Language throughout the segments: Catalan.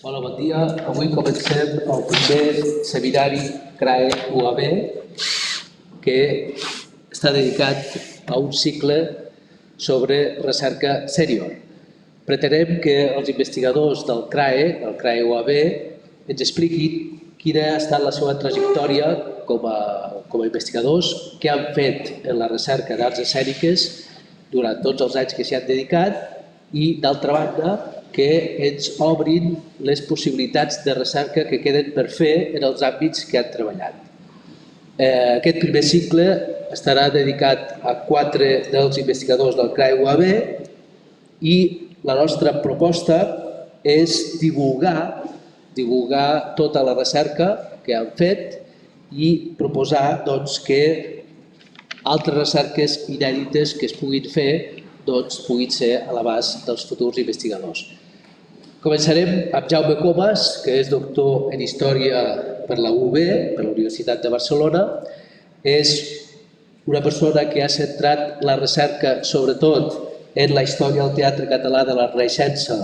Hola, bon dia. Avui comencem el primer seminari CRAE UAB que està dedicat a un cicle sobre recerca sènior. Pretenem que els investigadors del CRAE UAB, ens expliquin quina ha estat la seva trajectòria com a investigadors, què han fet en la recerca d'arts escèniques durant tots els anys que s'hi han dedicat i, d'altra banda, que ens obrin les possibilitats de recerca que queden per fer en els àmbits que han treballat. Aquest primer cicle estarà dedicat a 4 dels investigadors del CRAE UAB i la nostra proposta és divulgar tota la recerca que han fet i proposar que altres recerques inèdites que es puguin fer puguin ser a l'abast dels futurs investigadors. Començarem amb Jaume Comas, que és doctor en Història per la UB, per la Universitat de Barcelona. És una persona que ha centrat la recerca sobretot en la història del teatre català de la Renaixença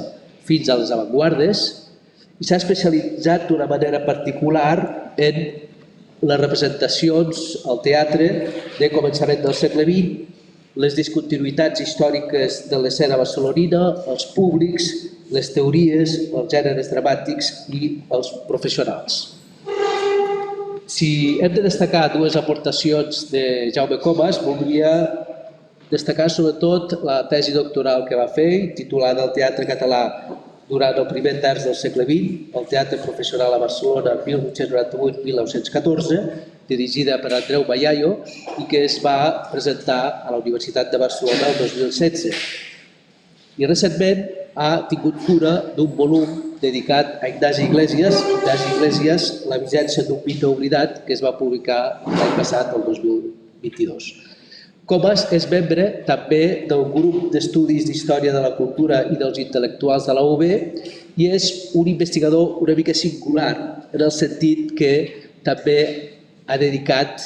fins a les avantguardes i s'ha especialitzat d'una manera particular en les representacions al teatre de començament del segle XX, les discontinuïtats històriques de l'escena barcelonina, els públics, les teories, els gèneres dramàtics i els professionals. Si hem de destacar 2 aportacions de Jaume Comas, voldria destacar sobretot la tesi doctoral que va fer, titulada El teatre català durant el primer terç del segle XX, el teatre professional a Barcelona 1898-1914, dirigida per Andreu Bayayo i que es va presentar a la Universitat de Barcelona el 2016. I recentment ha tingut cura d'un volum dedicat a Ignasi Iglesias, La vigència d'un mite oblidat, que es va publicar l'any passat, el 2022. Comas és membre també del grup d'estudis d'Història de la Cultura i dels Intel·lectuals de la UB i és un investigador una mica singular en el sentit que també ha dedicat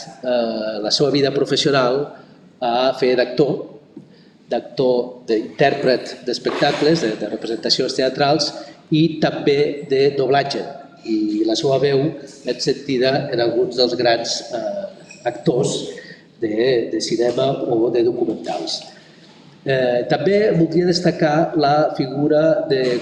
la seva vida professional a fer d'actor, d'intèrpret d'espectacles, de representacions teatrals i també de doblatge. I la seva veu l'hem sentida en alguns dels grans actors de cinema o de documentals. També voldria destacar la figura de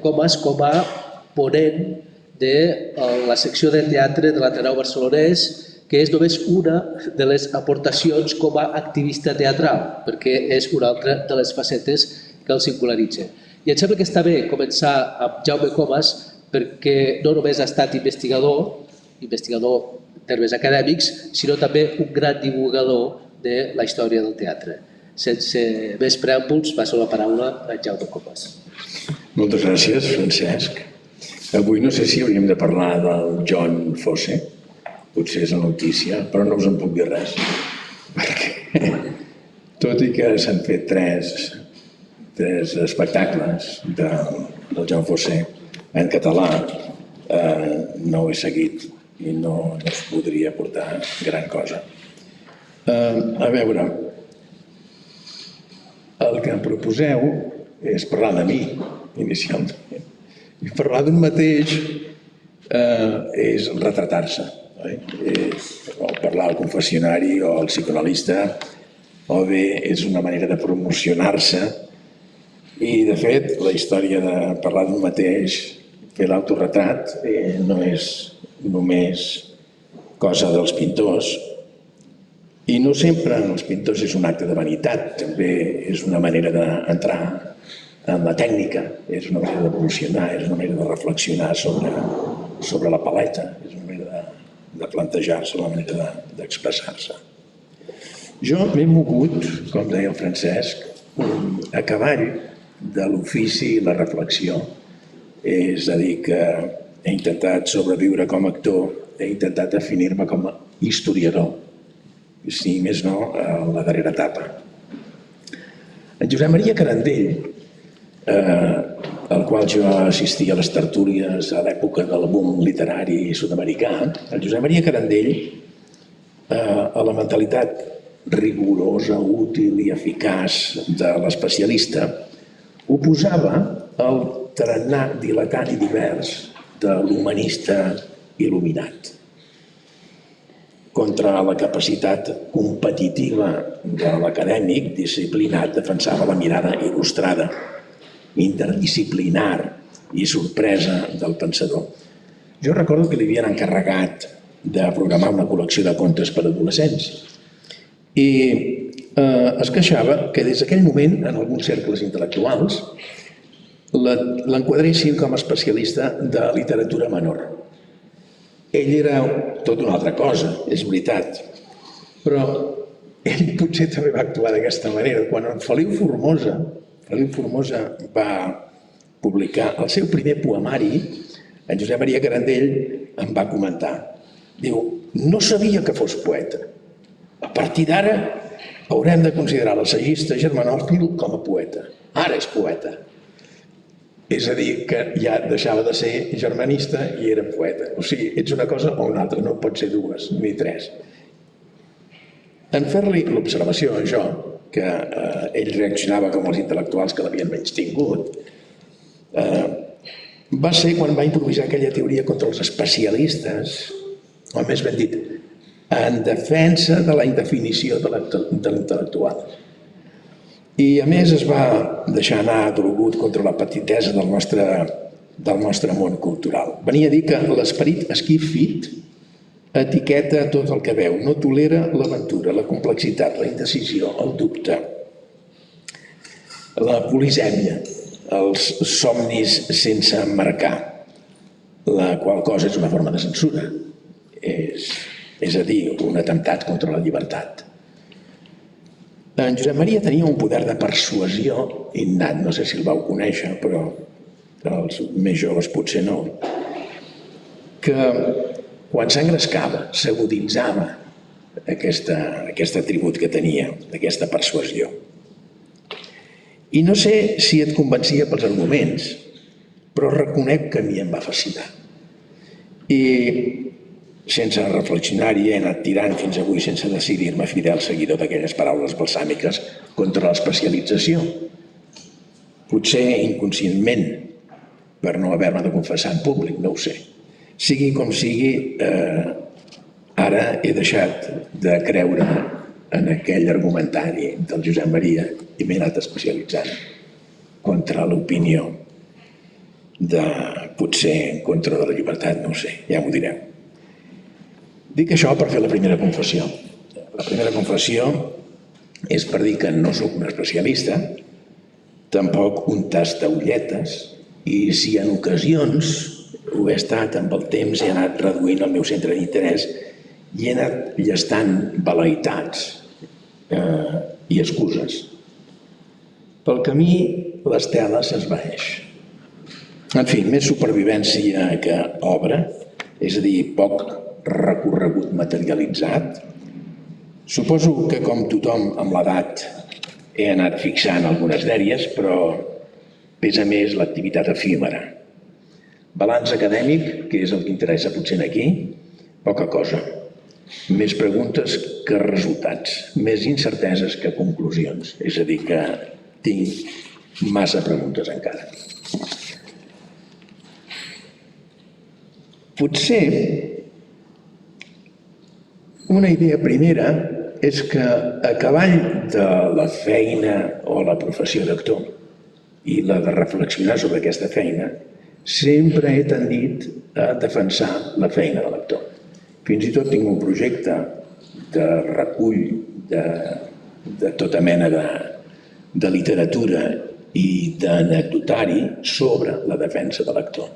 Comas com a ponent de la secció de teatre de l'Ateneu Barcelonès, que és només una de les aportacions com a activista teatral, perquè és una altra de les facetes que el singularitza. I em sembla que està bé començar amb Jaume Comas perquè no només ha estat investigador en termes acadèmics, sinó també un gran divulgador de la història del teatre. Sense més preàmbuls, passo la paraula a Jaume Comas. Moltes gràcies, Francesc. Avui no sé si hauríem de parlar del John Fosse, potser és la notícia, però no us en puc dir res. Perquè, tot i que s'han fet tres espectacles del John Fosse en català, no ho he seguit i no es podria aportar gran cosa. A veure, el que em proposeu és parlar de mi, inicialment. I parlar d'un mateix és retratar-se. O parlar al confessionari o al psicoanalista, o bé és una manera de promocionar-se. I, de fet, la història de parlar d'un mateix, fer l'autoretrat, no és només cosa dels pintors. I no sempre els pintors és un acte de vanitat, també és una manera d'entrar en la tècnica, és una manera d'evolucionar, és una manera de reflexionar sobre la paleta, és una manera de plantejar-se, una manera d'expressar-se. Jo m'he mogut, com deia el Francesc, a cavall de l'ofici i la reflexió. És a dir, que he intentat sobreviure com a actor, he intentat definir-me com a historiador, si més no, a la darrera etapa. En Josep Maria Carandell, al qual jo assistia a les tertúlies a l'època del boom literari sud-americà, el Josep Maria Carandell, a la mentalitat rigorosa, útil i eficaç de l'especialista, oposava el tarannà dilatant i divers de l'humanista il·luminat contra la capacitat competitiva de l'acadèmic disciplinat defensava la mirada il·lustrada, interdisciplinar i sorpresa del pensador. Jo recordo que li havien encarregat de programar una col·lecció de contes per a adolescents i es queixava que des d'aquell moment, en alguns cercles intel·lectuals, l'enquadressin com a especialista de literatura menor. Ell era tot una altra cosa, és veritat, però ell potser també va actuar d'aquesta manera. Quan en Feliu Formosa va publicar el seu primer poemari, en Josep Maria Garandell em va comentar. Diu, no sabia que fos poeta. A partir d'ara haurem de considerar l'assagista germanòfil com a poeta. Ara és poeta. És a dir, que ja deixava de ser germanista i era poeta. O sigui, ets una cosa o una altra, no pot ser dues, ni tres. En fer-li l'observació a jo, que ell reaccionava com els intel·lectuals que l'havien menystingut, va ser quan va improvisar aquella teoria contra els especialistes, o més ben dit, en defensa de la indefinició de l'intel·lectual. I a més es va deixar anar dolgut contra la petitesa del nostre món cultural. Venia a dir que l'esperit esquifit etiqueta tot el que veu, no tolera l'aventura, la complexitat, la indecisió, el dubte, la polisèmia, els somnis sense marcar, la qual cosa és una forma de censura, és a dir, un atemptat contra la llibertat. En Josep Maria tenia un poder de persuasió innat, no sé si el vau conèixer, però els més joves potser no, que quan s'engrescava, s'aguditzava aquest atribut que tenia, aquesta persuasió. I no sé si et convencia pels arguments, però reconec que a mi em va fascinar. I sense reflexionar-hi he anat tirant fins avui sense decidir-me fidel seguidor d'aquelles paraules balsàmiques contra l'especialització. Potser inconscientment, per no haver-me de confessar en públic, no ho sé. Sigui com sigui, ara he deixat de creure en aquell argumentari del Josep Maria i m'he anat especialitzant contra l'opinió potser en contra de la llibertat, no ho sé, ja m'ho direu. Dic això per fer la primera confessió. La primera confessió és per dir que no soc un especialista, tampoc un tastaolletes, i si en ocasions ho he estat amb el temps, he anat reduint el meu centre d'interès i he anat llastant vel·leïtats i excuses. Pel camí l'estela s'esvaeix. En fi, més supervivència que obra, és a dir, poc recorregut materialitzat. Suposo que com tothom amb l'edat he anat fixant algunes dèries, però pesa més l'activitat efímera. Balanç acadèmic, que és el que interessa potser aquí, poca cosa. Més preguntes que resultats, més incerteses que conclusions. És a dir, que tinc massa preguntes encara. Potser una idea primera és que a cavall de la feina o la professió d'actor i la de reflexionar sobre aquesta feina, sempre he tendit a defensar la feina de l'actor. Fins i tot tinc un projecte de recull de tota mena de literatura i d'anecdotari sobre la defensa de l'actor.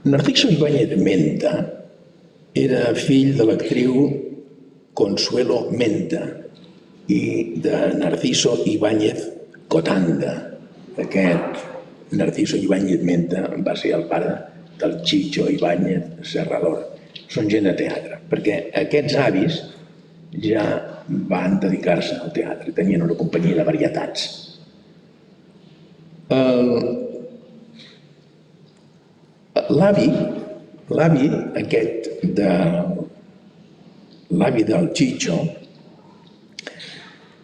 Narciso Ibáñez Menta era fill de l'actriu Consuelo Menta i de Narciso Ibáñez Cotanda. Aquest Narciso Ibáñez Menta va ser el pare del Chicho Ibáñez Serrador. Són gent de teatre, perquè aquests avis ja van dedicar-se al teatre, tenien una companyia de varietats. L'avi aquest l'avi del Chicho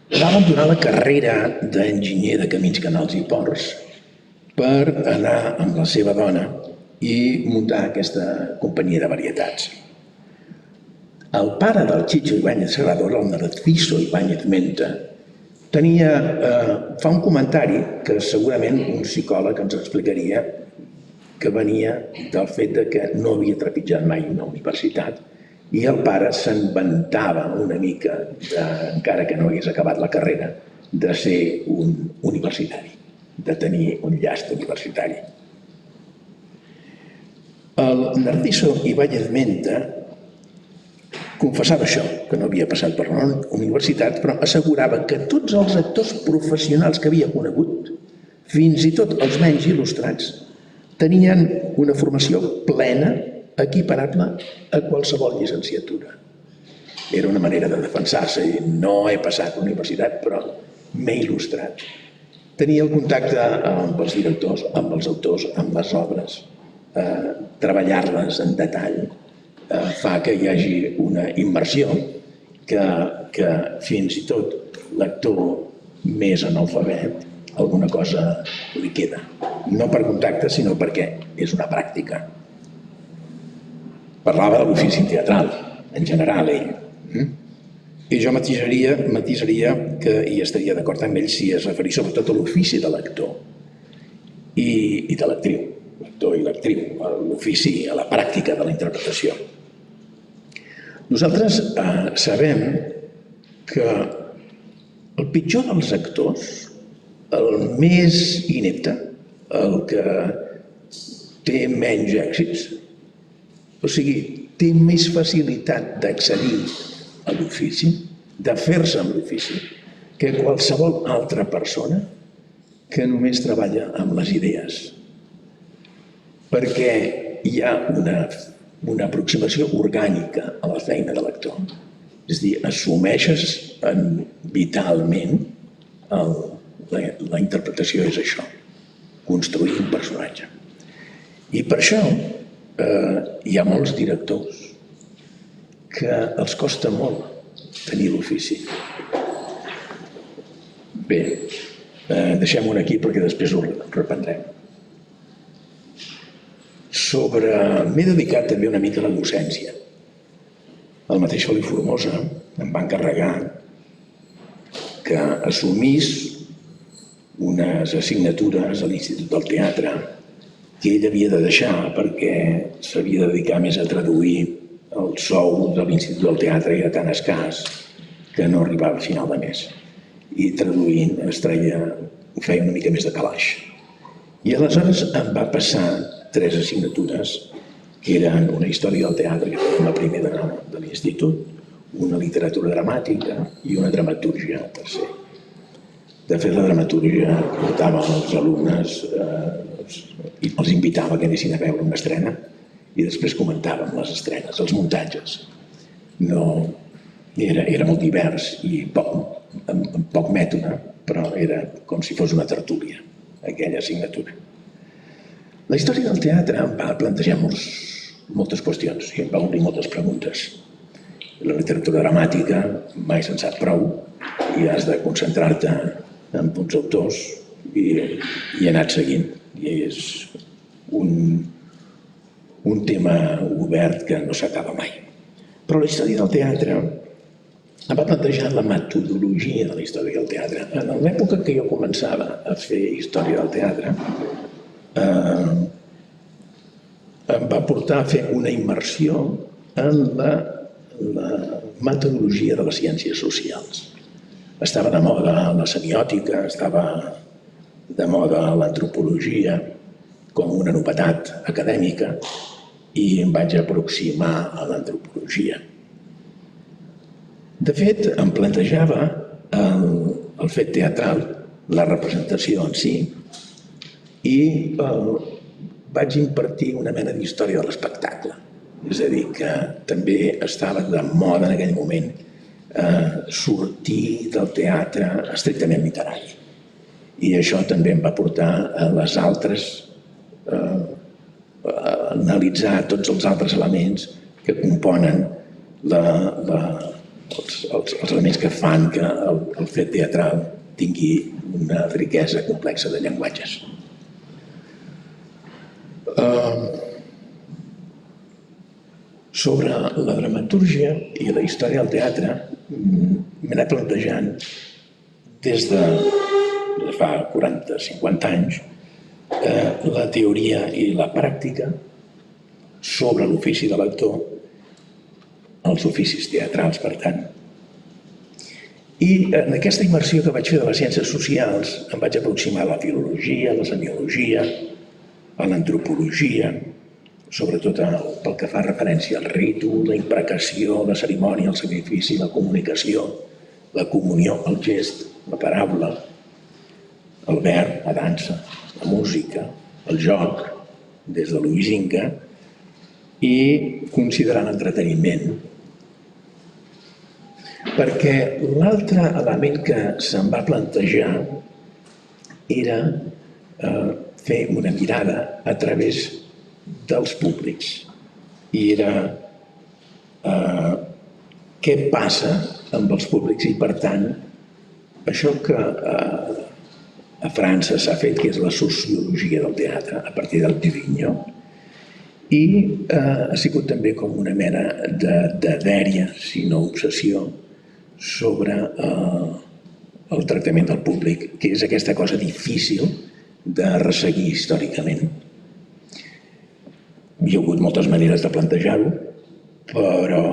va abandonar la carrera d'enginyer de camins, canals i ports per anar amb la seva dona i muntar aquesta companyia de varietats. El pare del Chicho Ibáñez Serrador, el Narciso Ibáñez Menta, fa un comentari que segurament un psicòleg ens explicaria, que venia del fet que no havia trepitjat mai una universitat i el pare s'inventava una mica, encara que no hagués acabat la carrera, de ser un universitari, de tenir un llast universitari. El Narciso Ibáñez Menta confessava això, que no havia passat per la universitat, però assegurava que tots els actors professionals que havia conegut, fins i tot els menys il·lustrats, tenien una formació plena, equiparable a qualsevol llicenciatura. Era una manera de defensar-se i no he passat a la universitat, però m'he il·lustrat. Tenia el contacte amb els directors, amb els autors, amb les obres, treballar-les en detall, fa que hi hagi una immersió que fins i tot l'actor més analfabet alguna cosa li queda. No per contacte, sinó perquè és una pràctica. Parlava de l'ofici teatral, en general, ell. I jo matisaria que hi estaria d'acord amb ell si es referís sobretot a l'ofici de l'actor i de l'actriu. L'actor i l'actriu, a l'ofici, a la pràctica de la interpretació. Nosaltres sabem que el pitjor dels actors, el més inepte, el que té menys èxits, o sigui, té més facilitat d'accedir a l'ofici, de fer-se amb l'ofici, que qualsevol altra persona que només treballa amb les idees. Perquè hi ha una aproximació orgànica a la feina de l'actor. És a dir, assumeixes vitalment la interpretació és això, construir un personatge. I per això hi ha molts directors que els costa molt tenir l'ofici. Bé, deixem-ho aquí perquè després ho reprendrem. M'he dedicat també una mica a la docència. El mateix Felip Formosa em va encarregar que assumís unes assignatures a l'Institut del Teatre que ell havia de deixar perquè s'havia de dedicar més a traduir. El sou de l'Institut del Teatre era tan escàs que no arribava a final de mes. I traduint ho feia una mica més de calaix. I aleshores em va passar 3 assignatures que eren una història del teatre, que era la primera de l'institut, una literatura dramàtica i una dramatúrgia tercer. De fet, la dramatúrgia portava als alumnes i els invitava que anessin a veure una estrena i després comentàvem les estrenes, els muntatges. Era molt divers i amb poc mètode, però era com si fos una tertúlia, aquella assignatura. La història del teatre em va plantejar moltes qüestions i em va obrir moltes preguntes. La literatura dramàtica mai se'n sap prou i has de concentrar-te en punts autors i he anat seguint. I és un tema obert que no s'acaba mai. Però la història del teatre em va plantejar la metodologia de la història del teatre. En l'època que jo començava a fer història del teatre, em va portar a fer una immersió en la metodologia de les ciències socials. Estava de moda la semiòtica, estava de moda l'antropologia com una novetat acadèmica i em vaig aproximar a l'antropologia. De fet, em plantejava el fet teatral, la representació en si, i vaig impartir una mena d'història de l'espectacle. És a dir, que també estava de moda en aquell moment sortir del teatre estrictament literari. I això també em va portar a les altres, a analitzar tots els altres elements que componen els elements que fan que el fet teatral tingui una riquesa complexa de llenguatges. Sobre la dramatúrgia i la història del teatre m'he anat plantejant des de fa 40-50 anys la teoria i la pràctica sobre l'ofici de l'actor, els oficis teatrals, per tant. I en aquesta immersió que vaig fer de les ciències socials em vaig aproximar a la filologia, a la semiologia, a l'antropologia, sobretot pel que fa referència al ritu, la imprecació, la cerimònia, el sacrifici, la comunicació, la comunió, el gest, la paraula, el verb, la dansa, la música, el joc, des de Louis Inca, i considerant l'entreteniment. Perquè l'altre element que se'm va plantejar era fer una mirada a través dels públics. I era què passa amb els públics i, per tant, això que a França s'ha fet, que és la sociologia del teatre, a partir del Divigno, i ha sigut també com una mena de dèria, si no obsessió, sobre el tractament del públic, que és aquesta cosa difícil de resseguir històricament. Hi ha hagut moltes maneres de plantejar-ho, però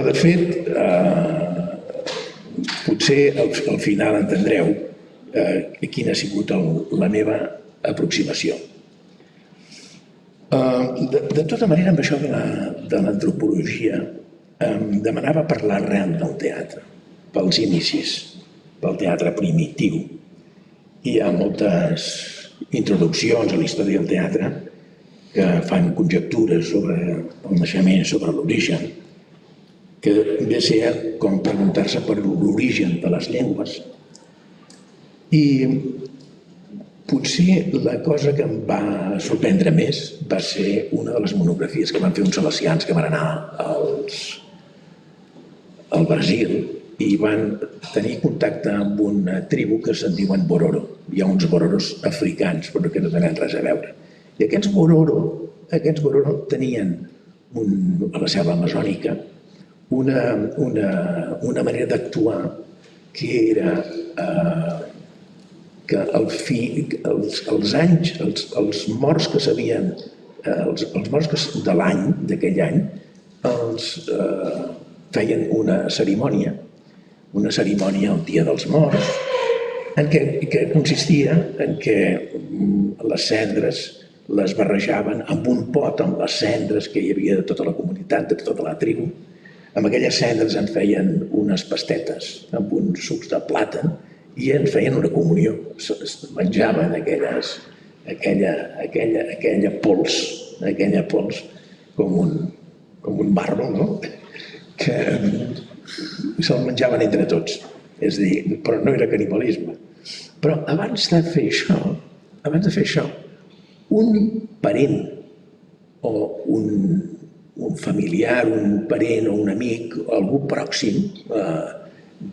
de fet, potser al final entendreu quina ha sigut la meva aproximació. De tota manera, amb això de l'antropologia, em demanava per l'arrel del teatre, pels inicis, pel teatre primitiu. Hi ha moltes introduccions a la història del teatre que fan conjectures sobre el naixement, sobre l'origen, que ve a ser com preguntar-se per l'origen de les llengües. I potser la cosa que em va sorprendre més va ser una de les monografies que van fer uns salesians que van anar al Brasil i van tenir contacte amb una tribu que se'n diuen Bororo. Hi ha uns Bororos africans, però que no tenen res a veure. I aquests Bororo tenien, a la selva amazònica, una manera d'actuar que era que els anys, els morts que s'havien, els morts de l'any, d'aquell any, els feien una cerimònia el dia dels morts, que consistia en que les cendres les barrejaven amb un pot amb les cendres que hi havia de tota la comunitat, de tota la tribu. Amb aquelles cendres en feien unes pastetes amb uns sucs de plàtan i en feien una comunió. Menjaven aquella pols com un marro, no? Que se'l menjaven entre tots. És a dir, però no era canibalisme. Però abans de fer això, un parent o un familiar, un parent o un amic, algú pròxim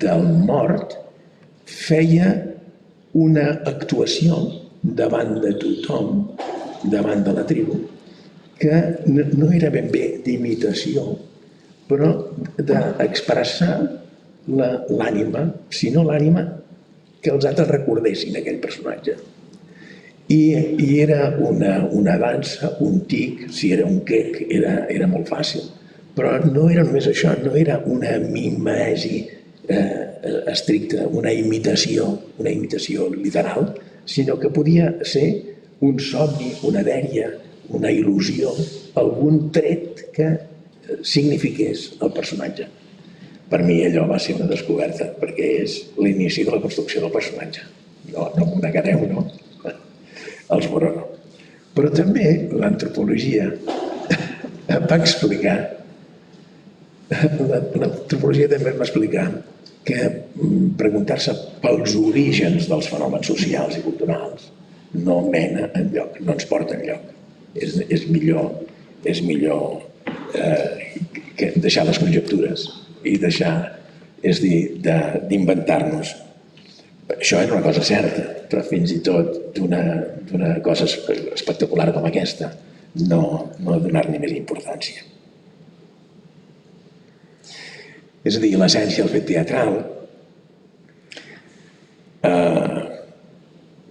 del mort, feia una actuació davant de tothom, davant de la tribu, que no era ben bé d'imitació, però d'expressar l'ànima, sinó l'ànima que els altres recordessin aquell personatge. I era una dansa, un tic, si era un quec, era molt fàcil. Però no era només això, no era una mimesi estricta, una imitació literal, sinó que podia ser un somni, una dèria, una il·lusió, algun tret que signifiqués el personatge. Per mi allò va ser una descoberta, perquè és l'inici de la construcció del personatge. No m'ho negareu, no? Els Bororo. Però també l'antropologia va explicar, l'antropologia també va explicar que preguntar-se pels orígens dels fenòmens socials i culturals no mena enlloc, no ens porta enlloc. És millor que deixar les conjectures i deixar, és dir, d'inventar-nos. Això és una cosa certa, però fins i tot d'una cosa espectacular com aquesta no donar-li més importància. És a dir, l'essència del fet teatral,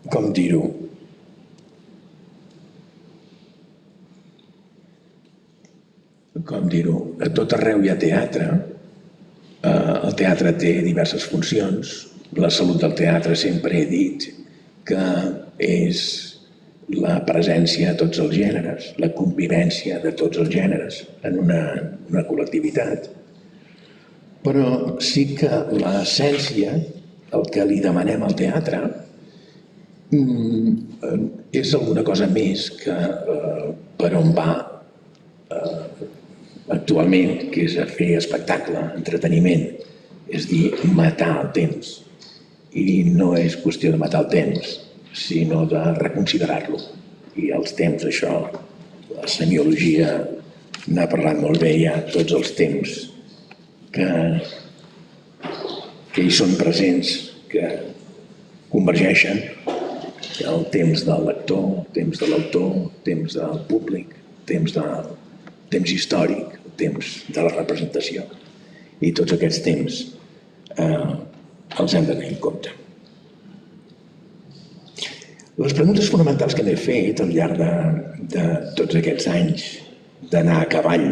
com dir-ho, a tot arreu hi ha teatre, el teatre té diverses funcions, la salut del teatre sempre he dit que és la presència de tots els gèneres, la convivència de tots els gèneres en una col·lectivitat, però sí que l'essència, el que li demanem al teatre, és alguna cosa més que per on va actualment, que és a fer espectacle, entreteniment, és dir, matar el temps. I no és qüestió de matar el temps, sinó de reconsiderar-lo. I els temps, això, la semiologia n'ha parlat molt bé, hi ha tots els temps que hi són presents, que convergeixen, el temps del lector, el temps de l'autor, el temps del públic, el temps històric, el temps de la representació. I tots aquests temps els hem de tenir en compte. Les preguntes fonamentals que m'he fet al llarg de tots aquests anys d'anar a cavall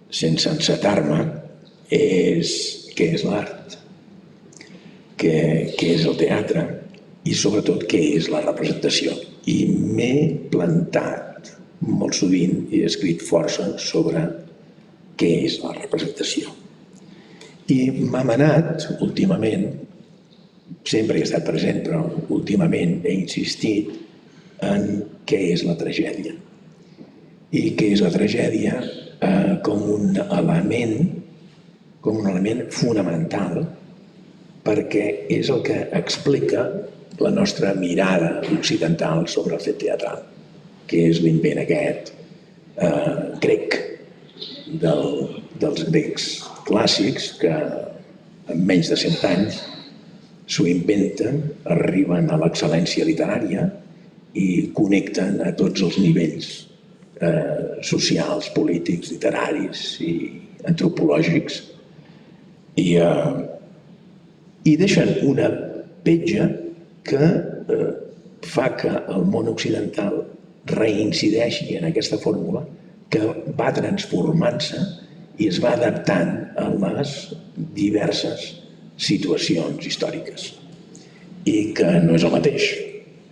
sense encetar-me és què és l'art, què és el teatre i sobretot què és la representació. I m'he plantat molt sovint i he escrit força sobre què és la representació. I m'ha manat últimament, sempre he estat present, però últimament he insistit en què és la tragèdia. I què és la tragèdia com un element fonamental perquè és el que explica la nostra mirada occidental sobre el fet teatral, que és l'invent aquest grec dels grecs clàssics que en menys de 100 anys s'ho inventen, arriben a l'excel·lència literària i connecten a tots els nivells socials, polítics, literaris i antropològics i deixen una petja que fa que el món occidental reincideixi en aquesta fórmula que va transformant-se i es va adaptant a les diverses situacions històriques i que no és el mateix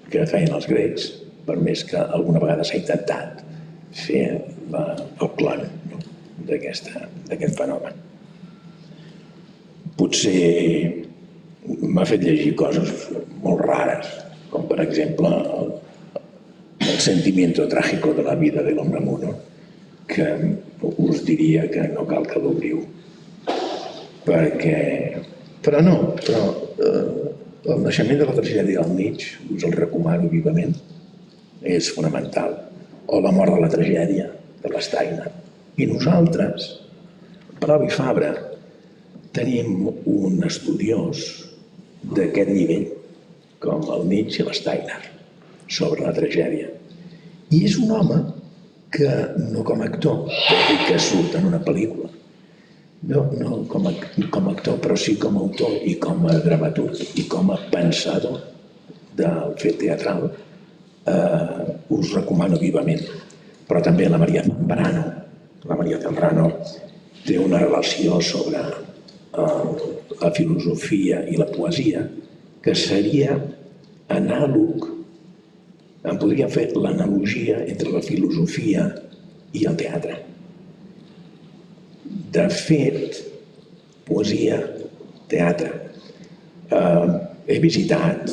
que feien els grecs, per més que alguna vegada s'ha intentat fer el clon d'aquest fenomen. Potser m'ha fet llegir coses molt rares, com per exemple el sentimiento trágico de la vida del hombre muno, que us diria que no cal que l'obriu, però el naixement de la tragèdia del Nietzsche, us el recomano vivament, és fonamental, o la mort de la tragèdia de l'Steiner. I nosaltres, Palau i Fabra, tenim un estudiós d'aquest nivell, com el Nietzsche i l'Steiner, sobre la tragèdia. I és un home que, no com a actor, que surt en una pel·lícula, no com a actor, però sí com a autor i com a dramaturg i com a pensador del fet teatral, us recomano vivament. Però també la Maria Zambrano. La Maria Zambrano té una relació sobre la filosofia i la poesia que seria anàleg, en podríem fer l'analogia entre la filosofia i el teatre. De fet, poesia, teatre. He visitat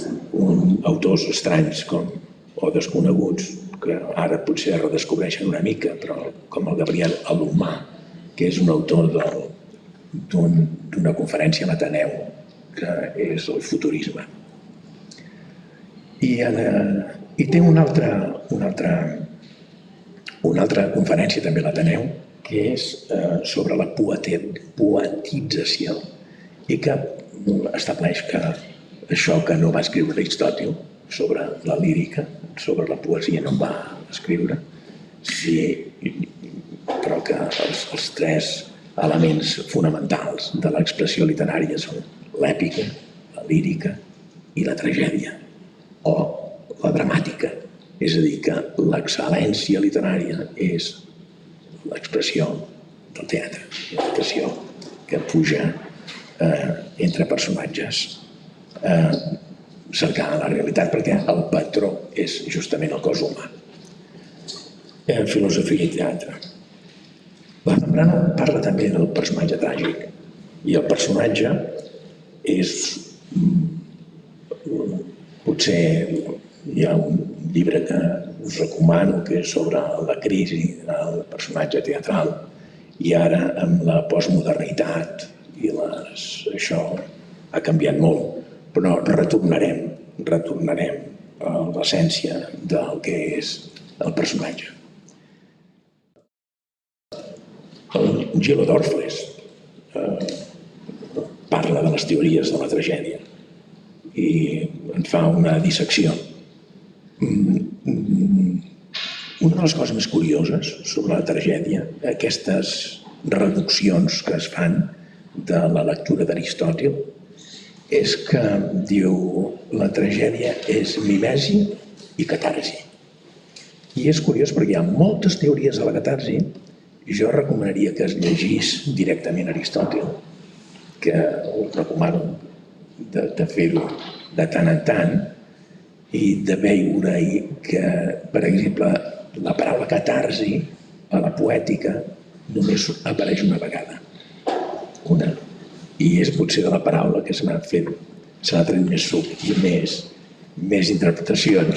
autors estranys o desconeguts que ara potser redescobreixen una mica, però com el Gabriel Alomà, que és un autor d'una conferència a l'Ateneu, que és el futurisme. I té una altra conferència també a l'Ateneu, que és sobre la poetització i que estableix que això que no va escriure Aristòtil sobre la lírica, sobre la poesia no en va escriure, sí, però que els tres elements fonamentals de l'expressió literària són l'èpica, la lírica i la tragèdia, o la dramàtica. És a dir, que l'excel·lència literària és l'expressió del teatre, l'expressió que puja entre personatges cercant la realitat, perquè el patró és justament el cos humà. En filosofia i teatre. La Zambrano parla també del personatge tràgic, i el personatge és potser hi ha un llibre que us recomano que és sobre la crisi del personatge teatral, i ara amb la postmodernitat i això ha canviat molt, però retornarem a l'essència del que és el personatge. El Gelo d'Orfles parla de les teories de la tragèdia i en fa una dissecció. Una de les coses més curioses sobre la tragèdia, aquestes reduccions que es fan de la lectura d'Aristòtil, és que diu la tragèdia és mimesi i catarsi. I és curiós perquè hi ha moltes teories de la catarsi i jo recomanaria que es llegís directament Aristòtil, que us recomano de fer-ho de tant en tant i de veure-hi que, per exemple, la paraula catarsi a la poètica només apareix una vegada. Una. I és potser de la paraula que se n'ha tret més suc i més interpretacions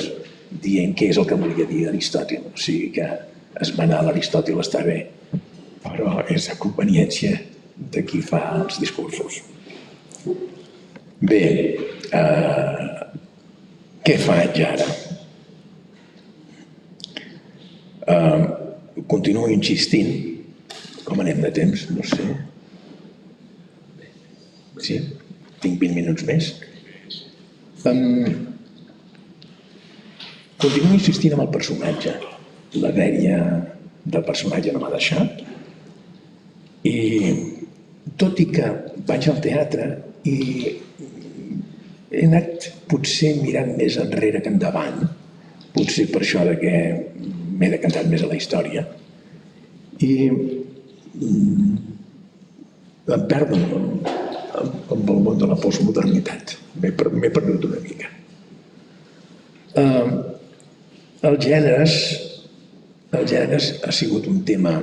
dient què és el que volia dir Aristòtil. O sigui que esmenar l'Aristòtil està bé, però és a conveniència de qui fa els discursos. Bé, què faig ara? Continuo insistint. Com anem de temps? No sé. Sí? Tinc 20 minuts més. Continuo insistint amb el personatge. La dèria del personatge no m'ha deixat. I tot i que vaig al teatre i he anat potser mirant més enrere que endavant, potser per això que m'he decantat més a la història, i em perdo amb el món de la postmodernitat. M'he perdut una mica. Els gèneres ha sigut un tema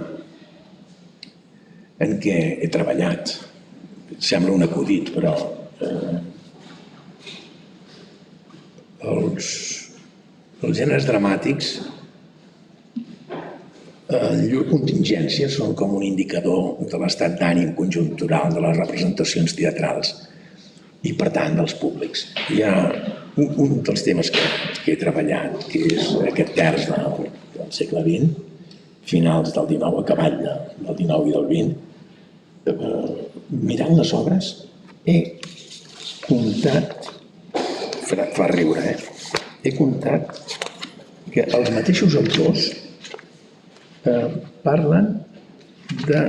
en què he treballat. Sembla un acudit, però els gèneres dramàtics, llur contingència són com un indicador de l'estat d'ànim conjuntural de les representacions teatrals i, per tant, dels públics. Hi ha un dels temes que he treballat, que és aquest terç del segle XX, finals del XIX, a cavall del XIX i del XX. Mirant les obres, he comptat, fa riure, he comptat que els mateixos autors parlen de,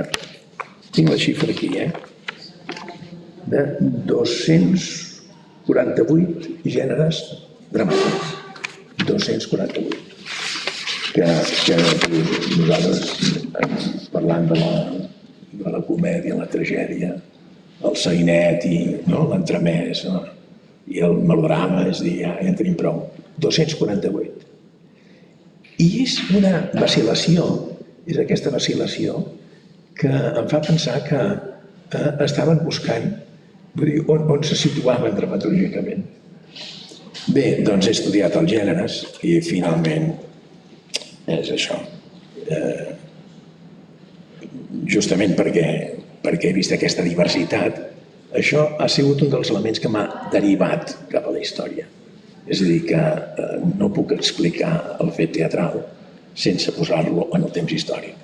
tinc la xifra aquí, de 248 gèneres dramàtics. 248. Que nosaltres, parlant de la comèdia, la tragèdia, el sainet i l'entremès i el melodrama, és a dir, ja en tenim prou. 248. I és una vacil·lació, és aquesta vacil·lació que em fa pensar que estaven buscant on se situaven dramatúrgicament. Bé, doncs he estudiat els gèneres i finalment és això. Justament perquè he vist aquesta diversitat, això ha sigut un dels elements que m'ha derivat cap a la història. És a dir, que no puc explicar el fet teatral sense posar-lo en el temps històric.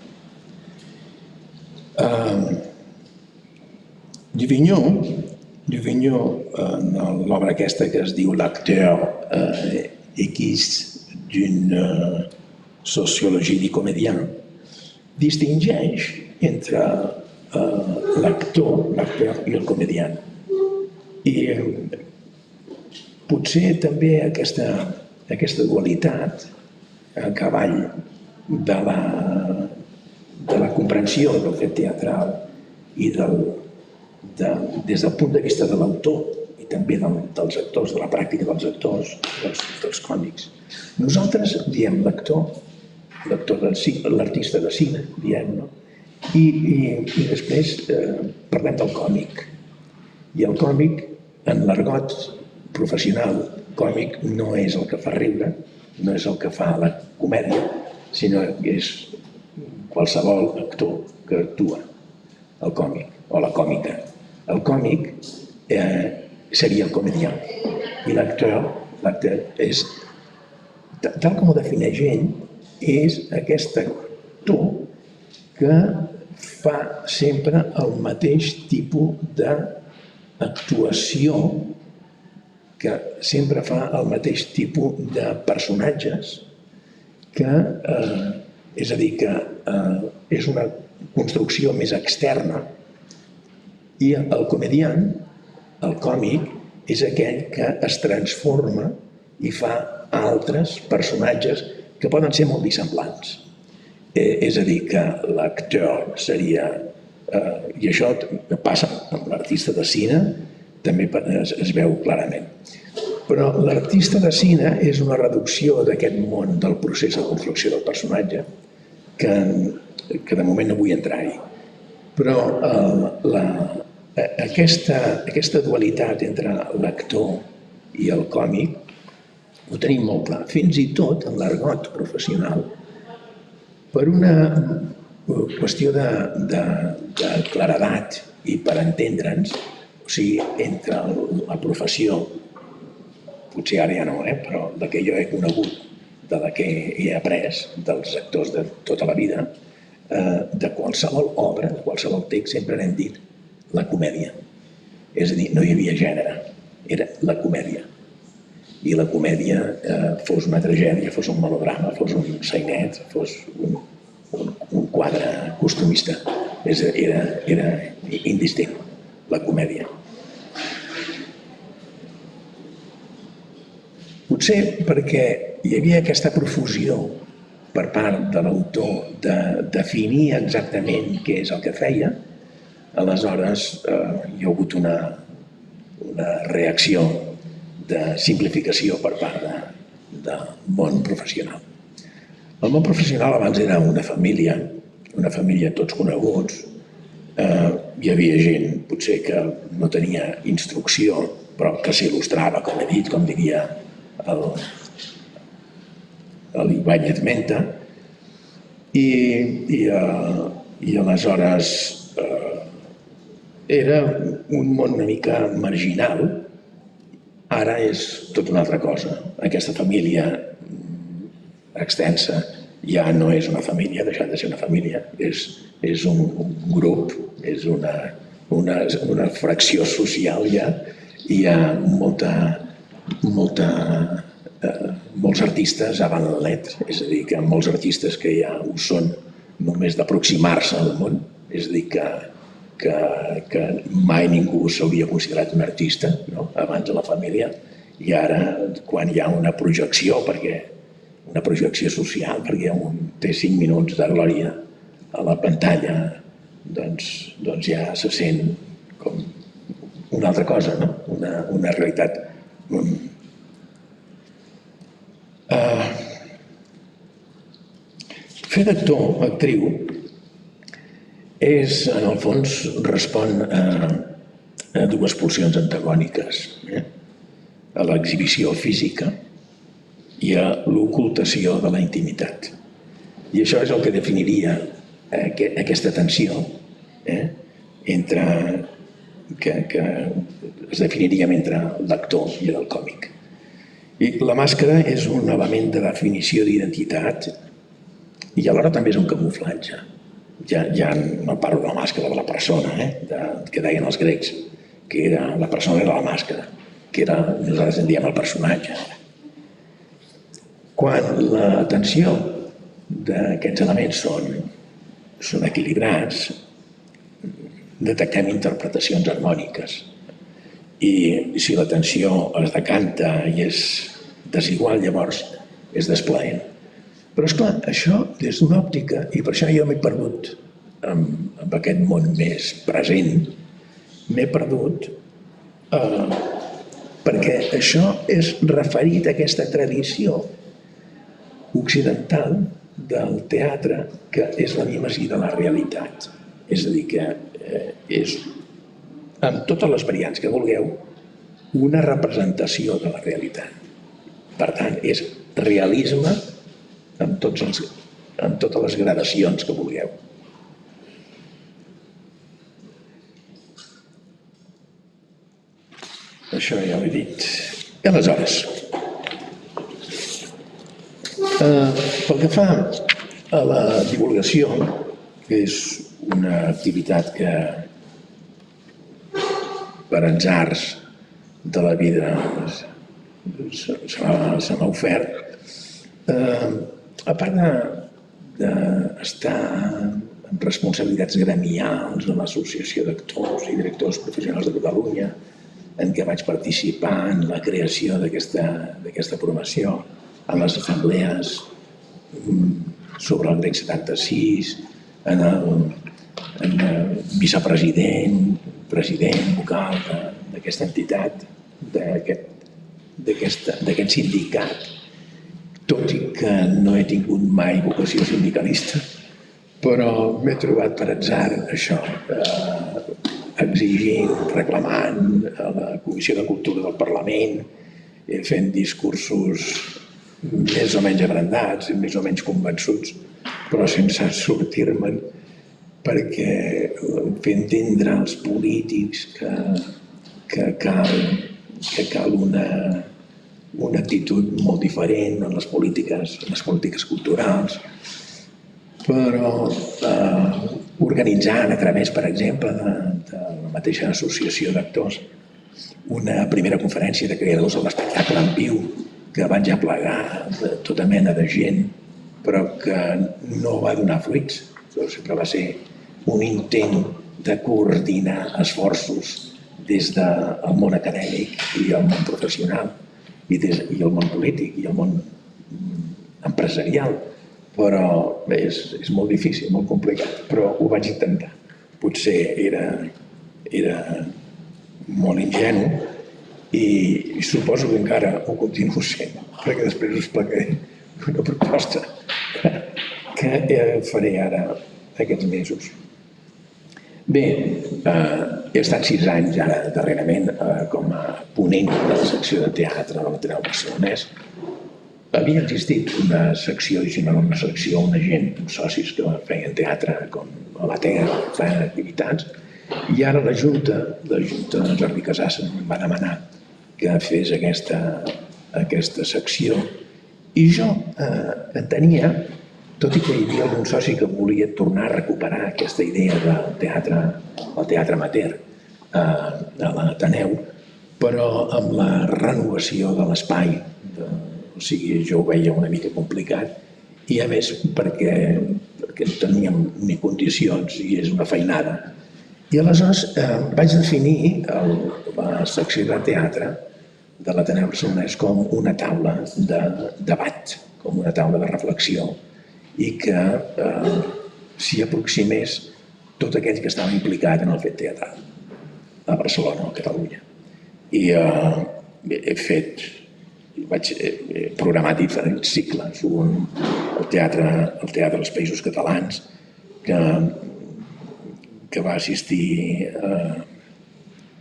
Divignon Duvigneau, en l'obra aquesta que es diu L'acteur X d'une sociologie du comédien, distingeix entre l'acteur i el comediant. I potser també aquesta dualitat a cavall de la comprensió del fet teatral i des del punt de vista de l'autor i també dels actors, de la pràctica dels actors, dels còmics. Nosaltres diem l'actor, l'artista de cine, diem, no? I després parlem del còmic. I el còmic, en l'argot professional, còmic no és el que fa riure, no és el que fa la comèdia, sinó que és qualsevol actor que actua, el còmic o la còmica. El còmic seria el comediant i l'acteur és, tal com ho defineix ell, és aquest actor que fa sempre el mateix tipus d'actuació, que sempre fa el mateix tipus de personatges, és a dir, que és una construcció més externa, i el comediant, el còmic, és aquell que es transforma i fa altres personatges que poden ser molt dissemblants. És a dir, que l'acteur seria, i això passa amb l'artista de cine, també es veu clarament. Però l'artista de cine és una reducció d'aquest món del procés de construcció del personatge que de moment no vull entrar-hi. Però aquesta dualitat entre l'actor i el còmic ho tenim molt clar, fins i tot en l'argot professional, per una qüestió de claredat i per entendre'ns, o sigui, entre la professió, potser ara ja no, però la que jo he conegut, de la que he après dels actors de tota la vida, de qualsevol obra, de qualsevol text, sempre n'hem dit la comèdia. És a dir, no hi havia gènere, era la comèdia. I la comèdia, fos una tragèdia, fos un melodrama, fos un sainet, fos un quadre costumista, era indistint, la comèdia. Potser perquè hi havia aquesta profusió per part de l'autor de definir exactament què és el que feia, aleshores hi ha hagut una reacció de simplificació per part del món professional. El món professional abans era una família tots coneguts. Hi havia gent potser que no tenia instrucció, però que s'il·lustrava, com he dit, com diria l'Ibáñez Menta, i aleshores era un món una mica marginal. Ara és tot una altra cosa. Aquesta família extensa ja no és una família, ha deixat de ser una família, és un grup, és una fracció social ja, i hi ha molts artistes avant la lettre, és a dir, que molts artistes que ja ho són només d'aproximar-se al món, és a dir, que mai ningú s'hauria considerat un artista, no? Abans de la família, i ara, quan hi ha una projecció social, perquè un té 5 minuts de glòria a la pantalla, doncs ja se sent com una altra cosa, no? Una realitat. Fer d'actor, actriu, en el fons respon a dues pulsions antagòniques, a l'exhibició física i a l'ocultació de la intimitat. I això és el que definiria aquesta tensió que es definiria entre l'actor i el còmic. I la màscara és un element de definició d'identitat i alhora també és un camuflatge. Ja no parlo de la màscara de la persona, que deien els grecs, que era la persona de la màscara, que era, nosaltres en diem el personatge. Quan l'atenció d'aquests elements són equilibrats, detectem interpretacions harmòniques. I si l'atenció es decanta i és desigual, llavors és desplaent. Però, esclar, això des d'una òptica, i per això jo m'he perdut amb aquest món més present, m'he perdut perquè això és referit a aquesta tradició occidental del teatre que és la mimesia de la realitat. És a dir, que és, amb totes les variants que vulgueu, una representació de la realitat. Per tant, és realisme amb totes les gradacions que vulgueu. Això ja ho he dit. I aleshores, pel que fa a la divulgació, que és una activitat que per atzars de la vida se m'ha ofert, a part d'estar amb responsabilitats gremials de l'Associació d'Actors i Directors Professionals de Catalunya, en què vaig participar en la creació d'aquesta formació, en les assemblees sobre el grec 76, en vicepresident, president vocal d'aquesta entitat, d'aquest sindicat, tot i que no he tingut mai vocació sindicalista, però m'he trobat per atzar això, exigint, reclamant a la Comissió de Cultura del Parlament, fent discursos més o menys abrandats i més o menys convençuts, però sense sortir-me'n, perquè fer entendre als polítics que cal una actitud molt diferent en les polítiques culturals, però organitzant a través, per exemple, de la mateixa associació d'actors una primera conferència de creadors de l'espectacle en viu que van ja plegar tota mena de gent, però que no va donar fruits. Sempre va ser un intent de coordinar esforços des del món acadèmic i el món professional i el món polític i el món empresarial. Però bé, és molt difícil, molt complicat, però ho vaig intentar. Potser era molt ingenu i suposo que encara ho continuo sent, perquè després us explicaré una proposta que faré ara aquests mesos. Bé, he estat 6 anys ara darrerament com a ponent de la secció de teatre de l'Ateneu Barcelonès. Havia existit una secció, i no una secció, una gent, uns socis que feien teatre com a la TEA, feien activitats, i ara la Junta Jordi Casassa em va demanar que fes aquesta secció, i jo entenia, tot i que hi havia algun soci que volia tornar a recuperar aquesta idea del teatre, el teatre amateur a l'Ateneu, però amb la renovació de l'espai, o sigui, jo ho veia una mica complicat, i a més perquè no teníem ni condicions i és una feinada. I aleshores vaig definir la secció de teatre de l'Ateneu Barcelonès com una taula de debat, com una taula de reflexió, i que s'hi aproximés tot aquell que estava implicat en el fet teatral a Barcelona o a Catalunya. I vaig programar diferents cicles, un el teatre dels Països Catalans, que va assistir,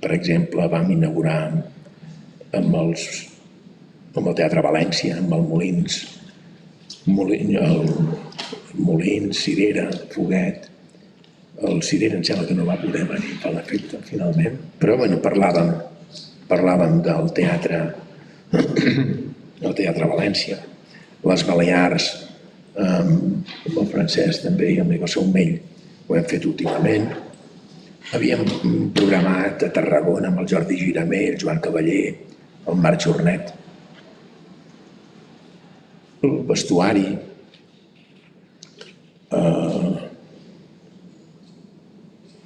per exemple, vam inaugurar amb el Teatre València, amb el Molins, Cirera, Foguet. El Cirera em sembla que no va poder venir per l'efecte, finalment, però bueno, parlàvem del teatre València, les Balears, amb el francès també i amb l'Iva Saumell, ho hem fet últimament, havíem programat a Tarragona amb el Jordi Giramé, el Joan Cavaller, el Marc Jornet, el vestuari,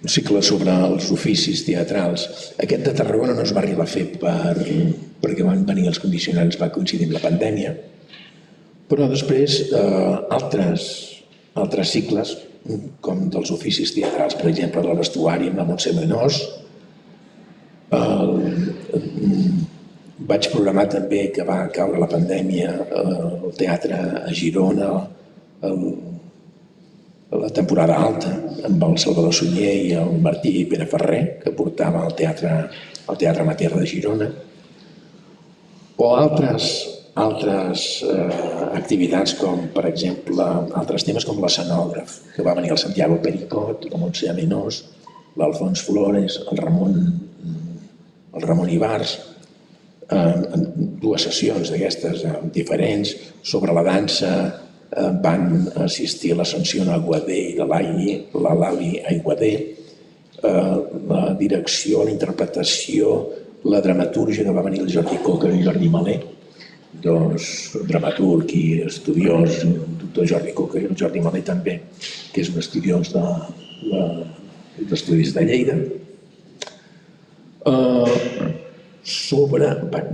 un cicle sobre els oficis teatrals. Aquest de Tarragona no es va arribar a fer perquè van venir els condicionants, va coincidir amb la pandèmia, però després altres cicles, com dels oficis teatrals, per exemple, del vestuari amb la Montse Menós. Vaig programar també, que va caure la pandèmia, el teatre a Girona, la temporada alta, amb el Salvador Sunyer i el Martí Pere Ferrer, que portava al teatre amateur de Girona, o altres activitats com, per exemple, altres temes com l'escenògraf, que va venir el Santiago Pericot, la Montse Menós, l'Alfons Flores, el Ramon Ibars, en dues sessions d'aquestes diferents. Sobre la dansa van assistir a l'Ascensió Aguadé i la Lali Aiguadé, la direcció, la interpretació, la dramatúrgia, que va venir el Jordi Coca i el Jordi Malé, dos dramaturg i estudiós, el doctor Jordi Coca i el Jordi Malé també, que és un estudiós d'estudis de Lleida.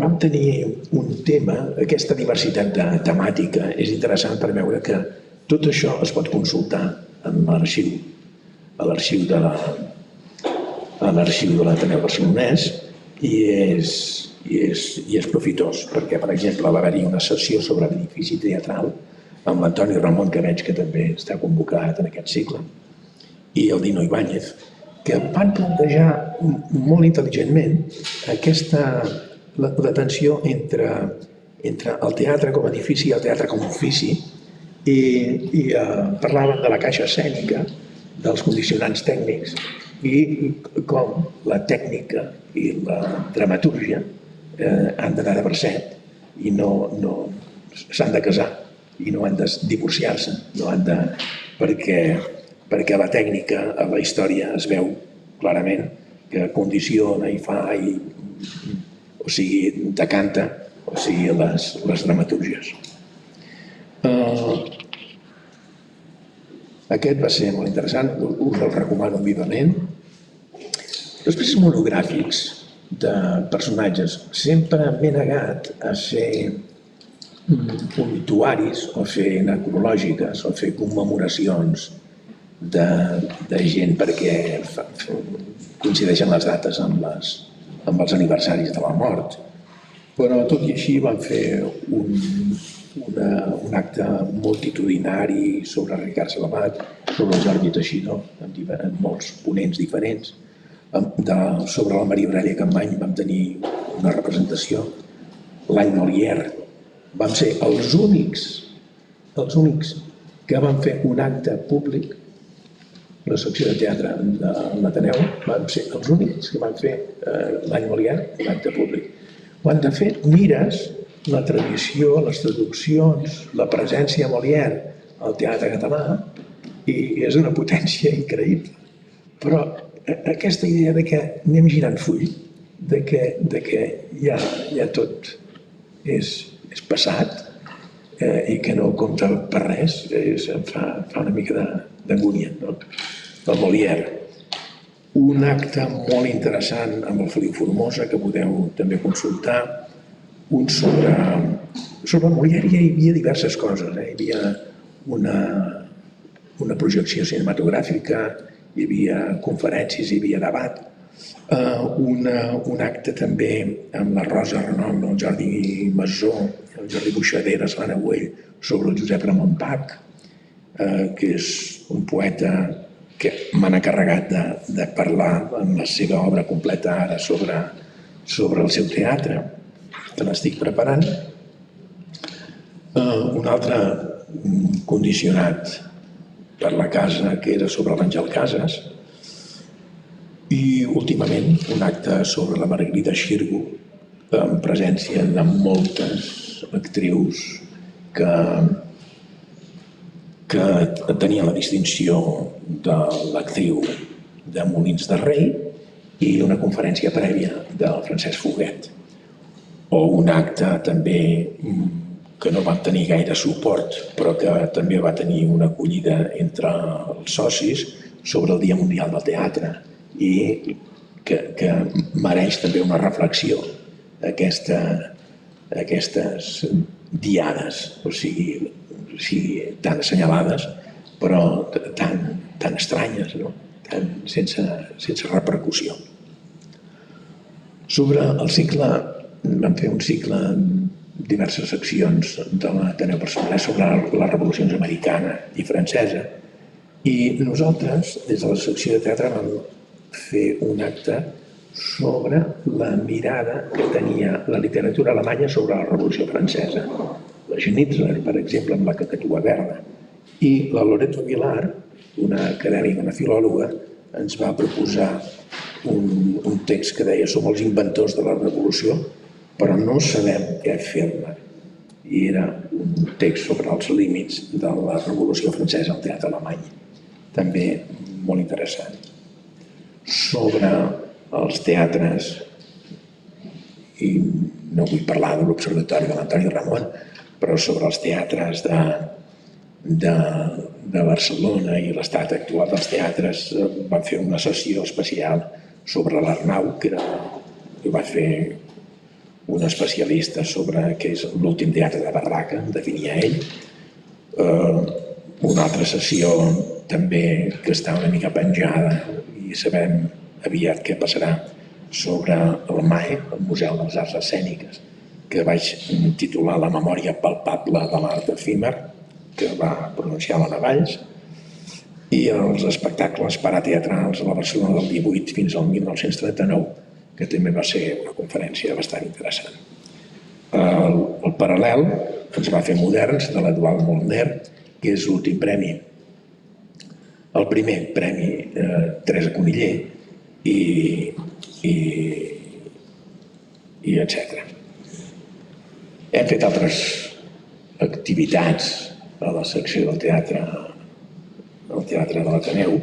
Vam tenir un tema, aquesta diversitat temàtica és interessant per veure que tot això es pot consultar en l'arxiu, a l'arxiu de l'Ateneu Barcelonès, i és profitós, perquè, per exemple, va haver-hi una sessió sobre benefici teatral amb l'Antoni Ramon, que veig que també està convocat en aquest cicle, i el Dino Ibáñez, que van plantejar molt intel·ligentment la tensió entre el teatre com a edifici i el teatre com a ofici, i parlaven de la caixa escènica, dels condicionants tècnics, i com la tècnica i la dramatúrgia han d'anar de bracet i no s'han de casar i no han de divorciar-se, perquè la tècnica a la història es veu clarament que condiciona i fa, o sigui, decanta, o sigui, les dramatúrgies. Aquest va ser molt interessant, us el recomano vivament. Després, monogràfics de personatges. Sempre m'he negat a fer obituaris o fer necrològiques o fer commemoracions de gent perquè coincideixen les dates amb els aniversaris de la mort. Però tot i així vam fer un acte multitudinari sobre Ricard Salavat, sobre el Jordi Teixidor, amb molts ponents diferents. Sobre la Maria Aurelia Campany vam tenir una representació. L'any Molière vam ser els únics que van fer un acte públic. La secció de teatre de l'Ateneu vam ser els únics que van fer l'any Molière un acte públic. Quan de fet mires la tradició, les traduccions, la presència a Molière al teatre català, i és una potència increïble. Però aquesta idea de que anem girant full, de que ja tot és passat i que no compta per res, em fa una mica d'angúnia. El Molière. Un acte molt interessant amb el Feliu Formosa, que podeu també consultar. Un sobre Molière hi havia diverses coses. Hi havia una projecció cinematogràfica, hi havia conferències, hi havia debat. Un acte també amb la Rosa Renom, el Jordi Masó, el Jordi Buixaderes, l'Anna Güell, sobre el Josep Ramon Bach, que és un poeta que m'han encarregat de parlar en la seva obra completa ara sobre el seu teatre, que l'estic preparant. Un altre condicionat per la casa, que era sobre l'Àngel Casas, i últimament un acte sobre la Margarida Xirgu, en presència de moltes actrius que tenien la distinció de l'actriu de Molins de Rei i una conferència prèvia del Francesc Foguet. O un acte també que no vam tenir gaire suport, però que també va tenir una acollida entre els socis sobre el Dia Mundial del Teatre i que mereix també una reflexió aquestes diades, o sigui, tan assenyalades, però tan estranyes, no? Sense repercussió. Sobre el cicle, vam fer un cicle en diverses seccions de l'Ateneu Barcelonès sobre les revolucions americana i francesa, i nosaltres, des de la secció de teatre, vam fer un acte sobre la mirada que tenia la literatura alemanya sobre la Revolució Francesa. La Schnitzler, per exemple, amb la cacatua verda. I la Loreto Aguilar, una acadèmica, una filòloga, ens va proposar un text que deia «Som els inventors de la revolució, però no sabem què fer-ne». I era un text sobre els límits de la Revolució Francesa al teatre alemany. També molt interessant. Sobre els teatres, i no vull parlar de l'Observatori de l'Antoni Ramon, però sobre els teatres de Barcelona i l'estat actual dels teatres, vam fer una sessió especial sobre l'Arnau, que va fer un especialista sobre què és l'últim teatre de Barraca, en definia ell. Una altra sessió també que està una mica penjada i sabem aviat què passarà sobre el MAE, el Museu de les Arts Escèniques, que vaig titular La memòria palpable de l'art efímer, que va pronunciar la Navalls, i els espectacles parateatrals a la Barcelona del 18 fins al 1939, que també va ser una conferència bastant interessant. El paral·lel ens va fer Moderns, de l'Eduard Molner, que és l'últim premi, el primer premi Teresa Coniller, i etc. Hem fet altres activitats a la secció del teatre, al Teatre de l'Ateneu,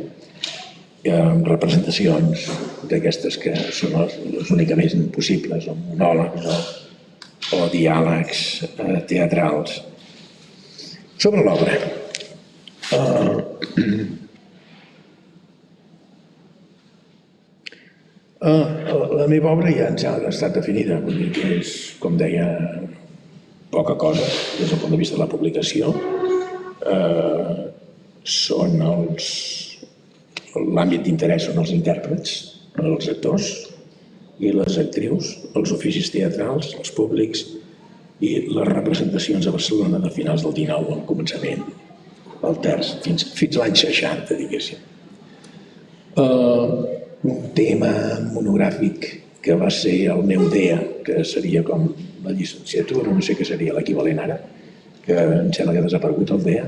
amb representacions d'aquestes que són les únicament possibles, o monòlegs o diàlegs teatrals. Sobre l'obra. La meva obra ja ens ha estat definida, vull dir que és, com deia, poca cosa des del punt de vista de la publicació. L'àmbit d'interès són els intèrprets, els actors i les actrius, els oficis teatrals, els públics i les representacions a Barcelona de finals del XIX al començament, al terç, fins l'any 60, diguéssim. Un tema monogràfic que va ser el meu DEA, que seria com la llicenciatura, no sé què seria l'equivalent ara, que em sembla que ha desaparegut el DEA.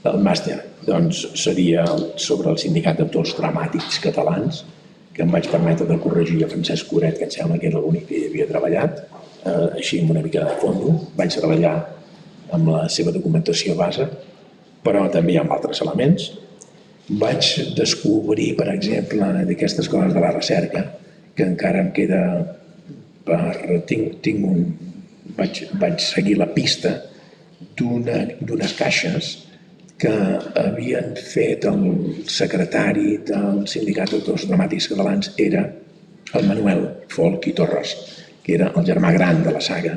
El màster, doncs, seria sobre el Sindicat d'Autors Dramàtics Catalans, que em vaig permetre de corregir a Francesc Coret, que em sembla que era l'únic que hi havia treballat, així amb una mica de fondo. Vaig treballar amb la seva documentació base, però també amb altres elements. Vaig descobrir, per exemple, d'aquestes coses de la recerca, que encara em queda vaig seguir la pista d'unes caixes que havien fet el secretari del Sindicat d'Autors Dramàtics Catalans, era el Manuel Folch i Torres, que era el germà gran de la saga,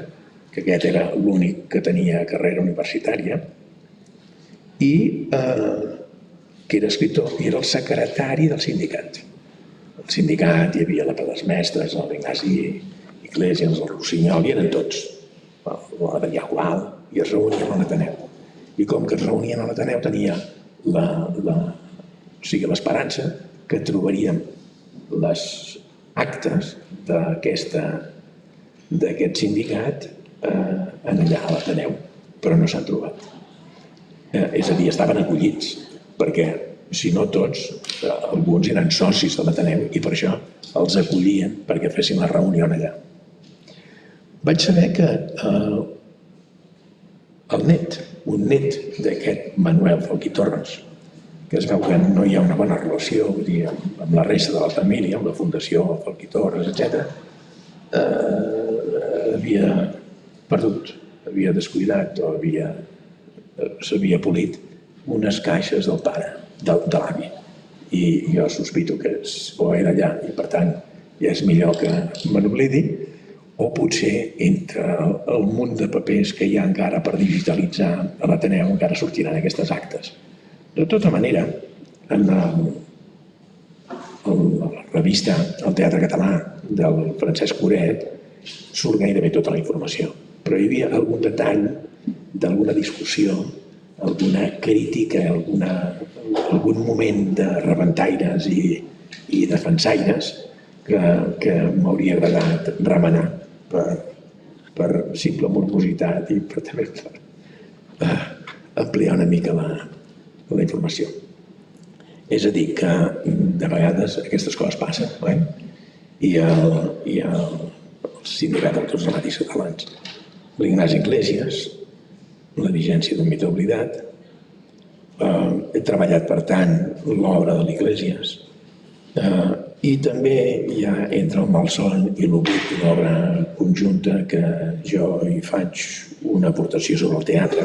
que aquest era l'únic que tenia carrera universitària, i que era escriptor, i era el secretari del sindicat. El sindicat hi havia la Peders Mestres, l'Ignasi Iglesias, el Rossinyol, i eren tots, l'Adrià Gual, i es reunien a l'Ateneu. I com que es reunien a l'Ateneu tenia l'esperança que trobaríem les actes d'aquest sindicat allà a l'Ateneu, però no s'han trobat. És a dir, estaven acollits, perquè si no tots, alguns eren socis de l'Ateneu i per això els acollien perquè fessin la reunió allà. Vaig saber que un net d'aquest Manuel Folch i Torres, que es veu que no hi ha una bona relació, vull dir, amb la resta de la família, amb la Fundació Folch i Torres, etc., havia perdut, havia descuidat o s'havia polit unes caixes del pare, de l'avi. I jo sospito que o era allà i, per tant, ja és millor que me n'oblidi, o potser entre el munt de papers que hi ha encara per digitalitzar a l'Ateneu encara sortiran aquestes actes. De tota manera, en la revista El Teatre Català del Francesc Coret surt gairebé tota la informació, però hi havia algun detall d'alguna discussió, alguna crítica, algun moment de rebentaires i defensaires que m'hauria agradat remenar per simple morbositat i també per ampliar una mica la informació. És a dir, que de vegades aquestes coses passen, oi? I el sindicat d'autors dramàtics catalans, l'Ignasi Iglesias, la vigència d'un mite oblidat, he treballat, per tant, l'obra de l'Iglesias, i també hi ha entre el malson i l'oblit una obra conjunta que jo hi faig una aportació sobre el teatre,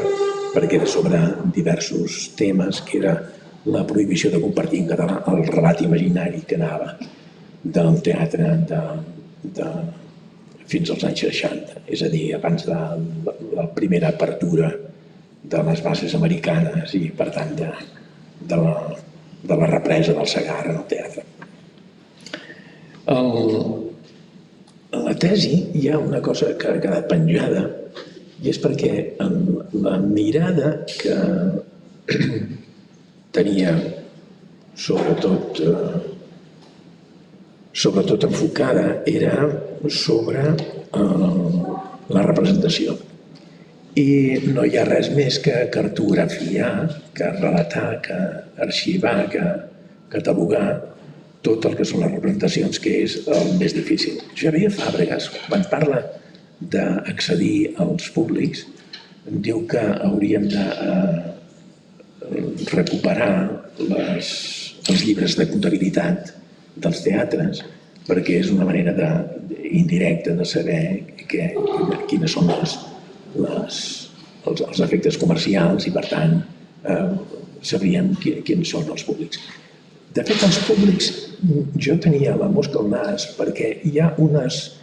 perquè era sobre diversos temes, que era la prohibició de compartir en català el relat imaginari que anava del teatre fins als anys 60, és a dir, abans de la primera apertura de les bases americanes i, per tant, de la represa del Segarra en el teatre. A la tesi hi ha una cosa que ha quedat penjada i és perquè la mirada que tenia sobretot enfocada era sobre la representació. I no hi ha res més que cartografiar, que relatar, que arxivar, que catalogar tot el que són les representacions, que és el més difícil. Xavier Fàbregas, quan parla d'accedir als públics, diu que hauríem de recuperar els llibres de comptabilitat dels teatres, perquè és una manera indirecta de saber quines són els efectes comercials i, per tant, sabríem quins són els públics. De fet, els públics, jo tenia la mosca al nas perquè hi ha unes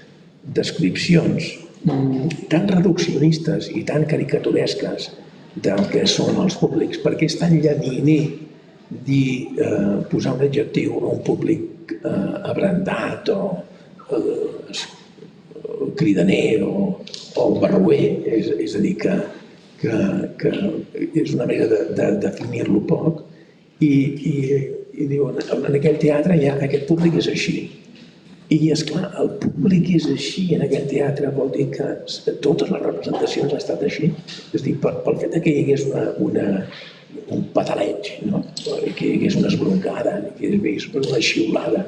descripcions tan reduccionistes i tan caricaturesques del que són els públics, perquè és tan llaminer posar un adjectiu a un públic abrandat o cridaner o barroer, és a dir, que és una manera de definir-lo poc i diuen, en aquell teatre ja aquest públic és així. I, esclar, el públic és així en aquell teatre vol dir que totes les representacions han estat així. És a dir, pel fet que hi hagués un pataleig, que hi hagués una esbroncada, que hi hagués una xiulada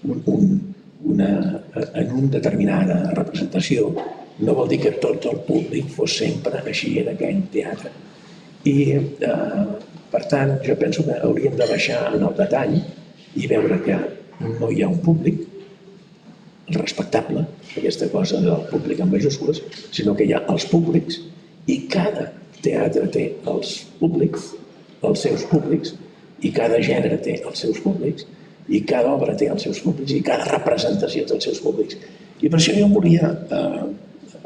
en una determinada representació, no vol dir que tot el públic fos sempre així en aquell teatre. I, per tant, jo penso que hauríem de baixar en el detall i veure que no hi ha un públic respectable, aquesta cosa del públic en majúscules, sinó que hi ha els públics i cada teatre té els seus públics, i cada gènere té els seus públics, i cada obra té els seus públics, i cada representació té els seus públics. I per això jo volia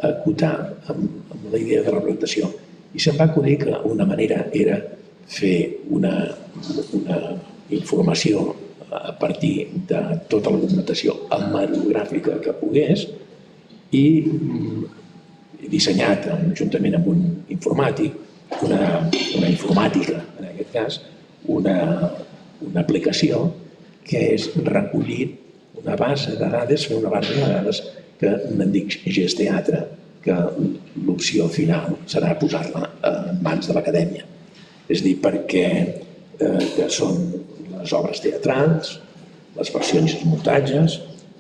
acotar amb la idea de representació. I se'm va acudir que una manera era fer una informació a partir de tota la documentació hemerogràfica que pogués i dissenyat juntament amb un informàtic, una informàtica, en aquest cas, una aplicació que és recollir una base de dades, fer una base de dades que me'n dic GESteatre, que l'opció final serà posar-la en mans de l'acadèmia. És a dir, perquè són les obres teatrals, les versions i els muntatges,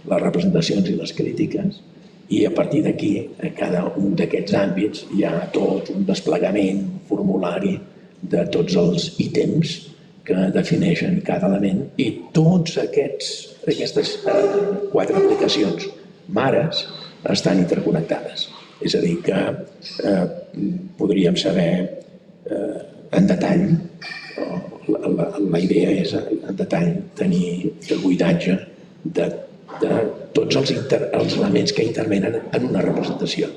les representacions i les crítiques, i a partir d'aquí, a cada un d'aquests àmbits, hi ha tot un desplegament, un formulari de tots els ítems que defineixen cada element i tots aquestes 4 aplicacions mares estan interconnectades. És a dir, que podríem saber en detall, la idea és en detall tenir el buidatge de tots els elements que intervenen en una representació,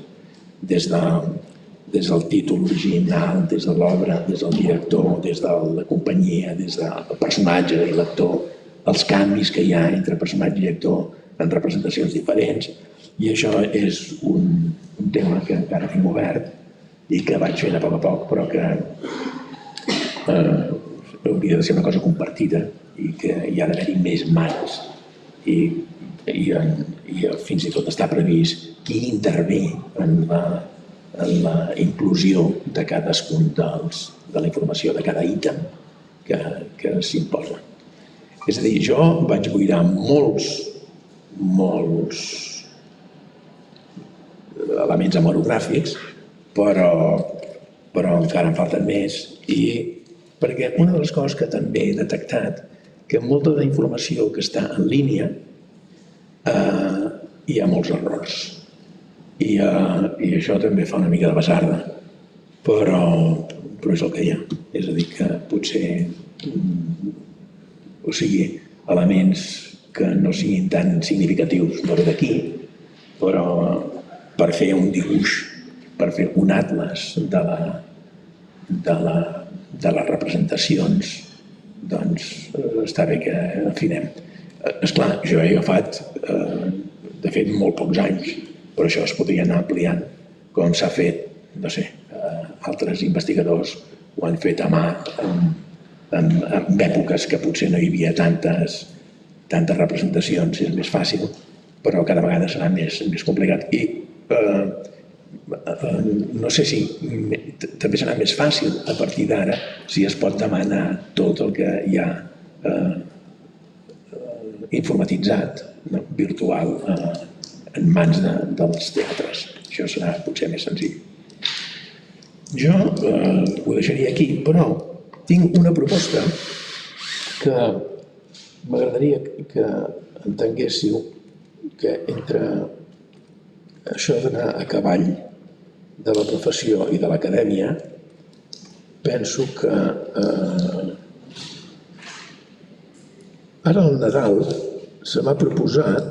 des del títol original, des de l'obra, des del director, des de la companyia, des del personatge i l'actor, els canvis que hi ha entre personatge i actor en representacions diferents. I això és un tema que encara tinc obert i que vaig fent a poc, però que hauria de ser una cosa compartida i que hi ha d'haver-hi més mans i fins i tot està previst qui intervé en la inclusió de cadascun de la informació, de cada ítem que s'imposa. És a dir, jo vaig buidar molts elements hemerogràfics, però encara en falten més, i perquè una de les coses que també he detectat que molta de la informació que està en línia hi ha molts errors i això també fa una mica de basarda, però és el que hi ha. És a dir, que potser elements que no siguin tan significatius no ve d'aquí, però per fer un dibuix, per fer un atles de les representacions, doncs està bé que afinem. Esclar, jo he agafat, de fet, molt pocs anys, però això es podria anar ampliant, com s'ha fet, no sé, altres investigadors ho han fet a mà en èpoques que potser no hi havia tantes representacions, és més fàcil, però cada vegada serà més complicat. I no sé si també serà més fàcil a partir d'ara si es pot demanar tot el que hi ha informatitzat, virtual, en mans dels teatres. Això serà potser més senzill. Jo ho deixaria aquí, però tinc una proposta que m'agradaria que entenguéssiu, que entre això d'anar a cavall de la professió i de l'acadèmia, penso que ara al Nadal se m'ha proposat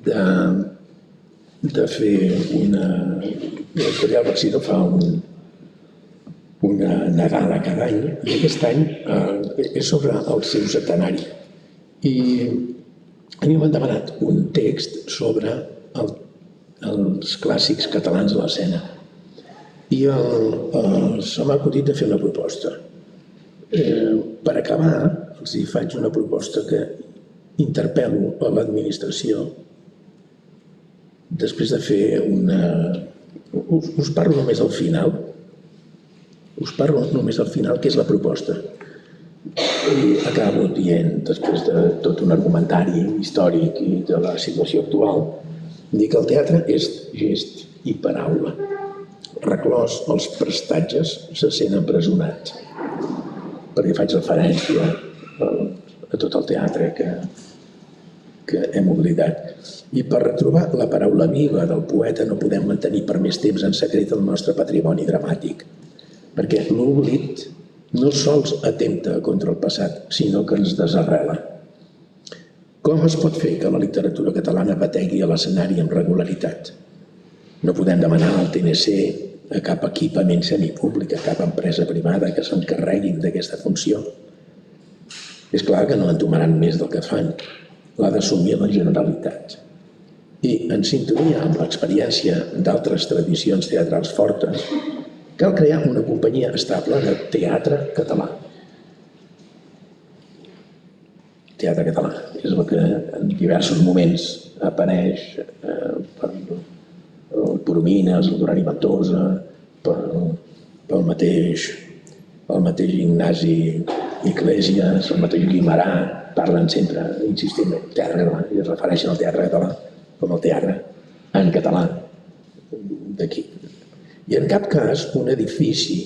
de fer l'editorial Baxino fa una Nadala cada any, i aquest any és sobre el seu centenari. I a mi m'han demanat un text sobre els clàssics catalans de l'escena. I se m'ha acudit de fer una proposta. Per acabar, els hi faig una proposta que interpel·lo a l'administració després de fer us parlo només al final. Us parlo només al final, què és la proposta. I acabo dient, després de tot un argumentari històric i de la situació actual, dir que el teatre és gest i paraula. Reclòs els prestatges se sent empresonat, perquè faig referència a tot el teatre que hem oblidat. I per retrobar la paraula viva del poeta no podem mantenir per més temps en secret el nostre patrimoni dramàtic, perquè l'oblit no sols atempta contra el passat, sinó que ens desarrela. Com es pot fer que la literatura catalana bategui a l'escenari amb regularitat? No podem demanar al TNC a cap equipament semipúblic, a cap empresa privada que s'encarreguin d'aquesta funció. És clar que no entomaran més del que fan. L'ha d'assumir la Generalitat. I en sintonia amb l'experiència d'altres tradicions teatrals fortes, cal crear una companyia estable de teatre català. Teatre català és el que en diversos moments apareix per Coromines, el Duran i Ventosa, pel mateix Ignasi Iglesias, el mateix Guimarà, parlen sempre, insistint, teatre català, i es refereixen al teatre català com el teatre en català d'aquí. I en cap cas un edifici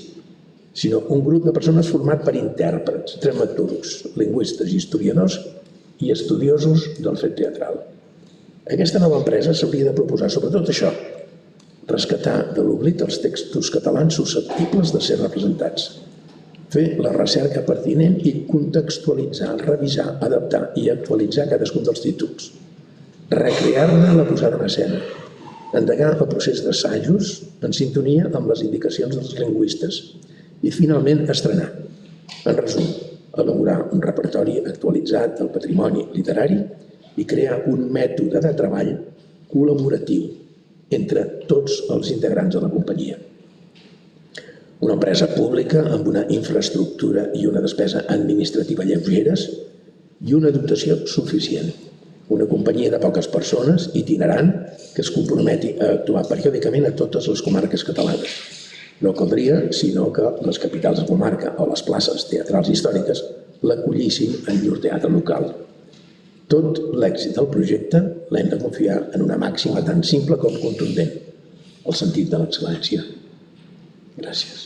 sinó un grup de persones format per intèrprets, dramaturgs, lingüistes, historiadors i estudiosos del fet teatral. Aquesta nova empresa s'hauria de proposar sobretot això, rescatar de l'oblit els textos catalans susceptibles de ser representats, fer la recerca pertinent i contextualitzar, revisar, adaptar i actualitzar cadascun dels títols, recrear-ne la posada en escena, endegar el procés d'assajos en sintonia amb les indicacions dels lingüistes i, finalment, estrenar. En resum, elaborar un repertori actualitzat del patrimoni literari i crear un mètode de treball col·laboratiu entre tots els integrants de la companyia. Una empresa pública amb una infraestructura i una despesa administrativa lleugeres i una dotació suficient. Una companyia de poques persones, itinerant, que es comprometi a actuar periòdicament a totes les comarques catalanes. No caldria, sinó que les capitals de comarca o les places teatrals històriques l'acollissin en llur teatre local. Tot l'èxit del projecte l'hem de confiar en una màxima tan simple com contundent, el sentit de l'excel·lència. Gràcies.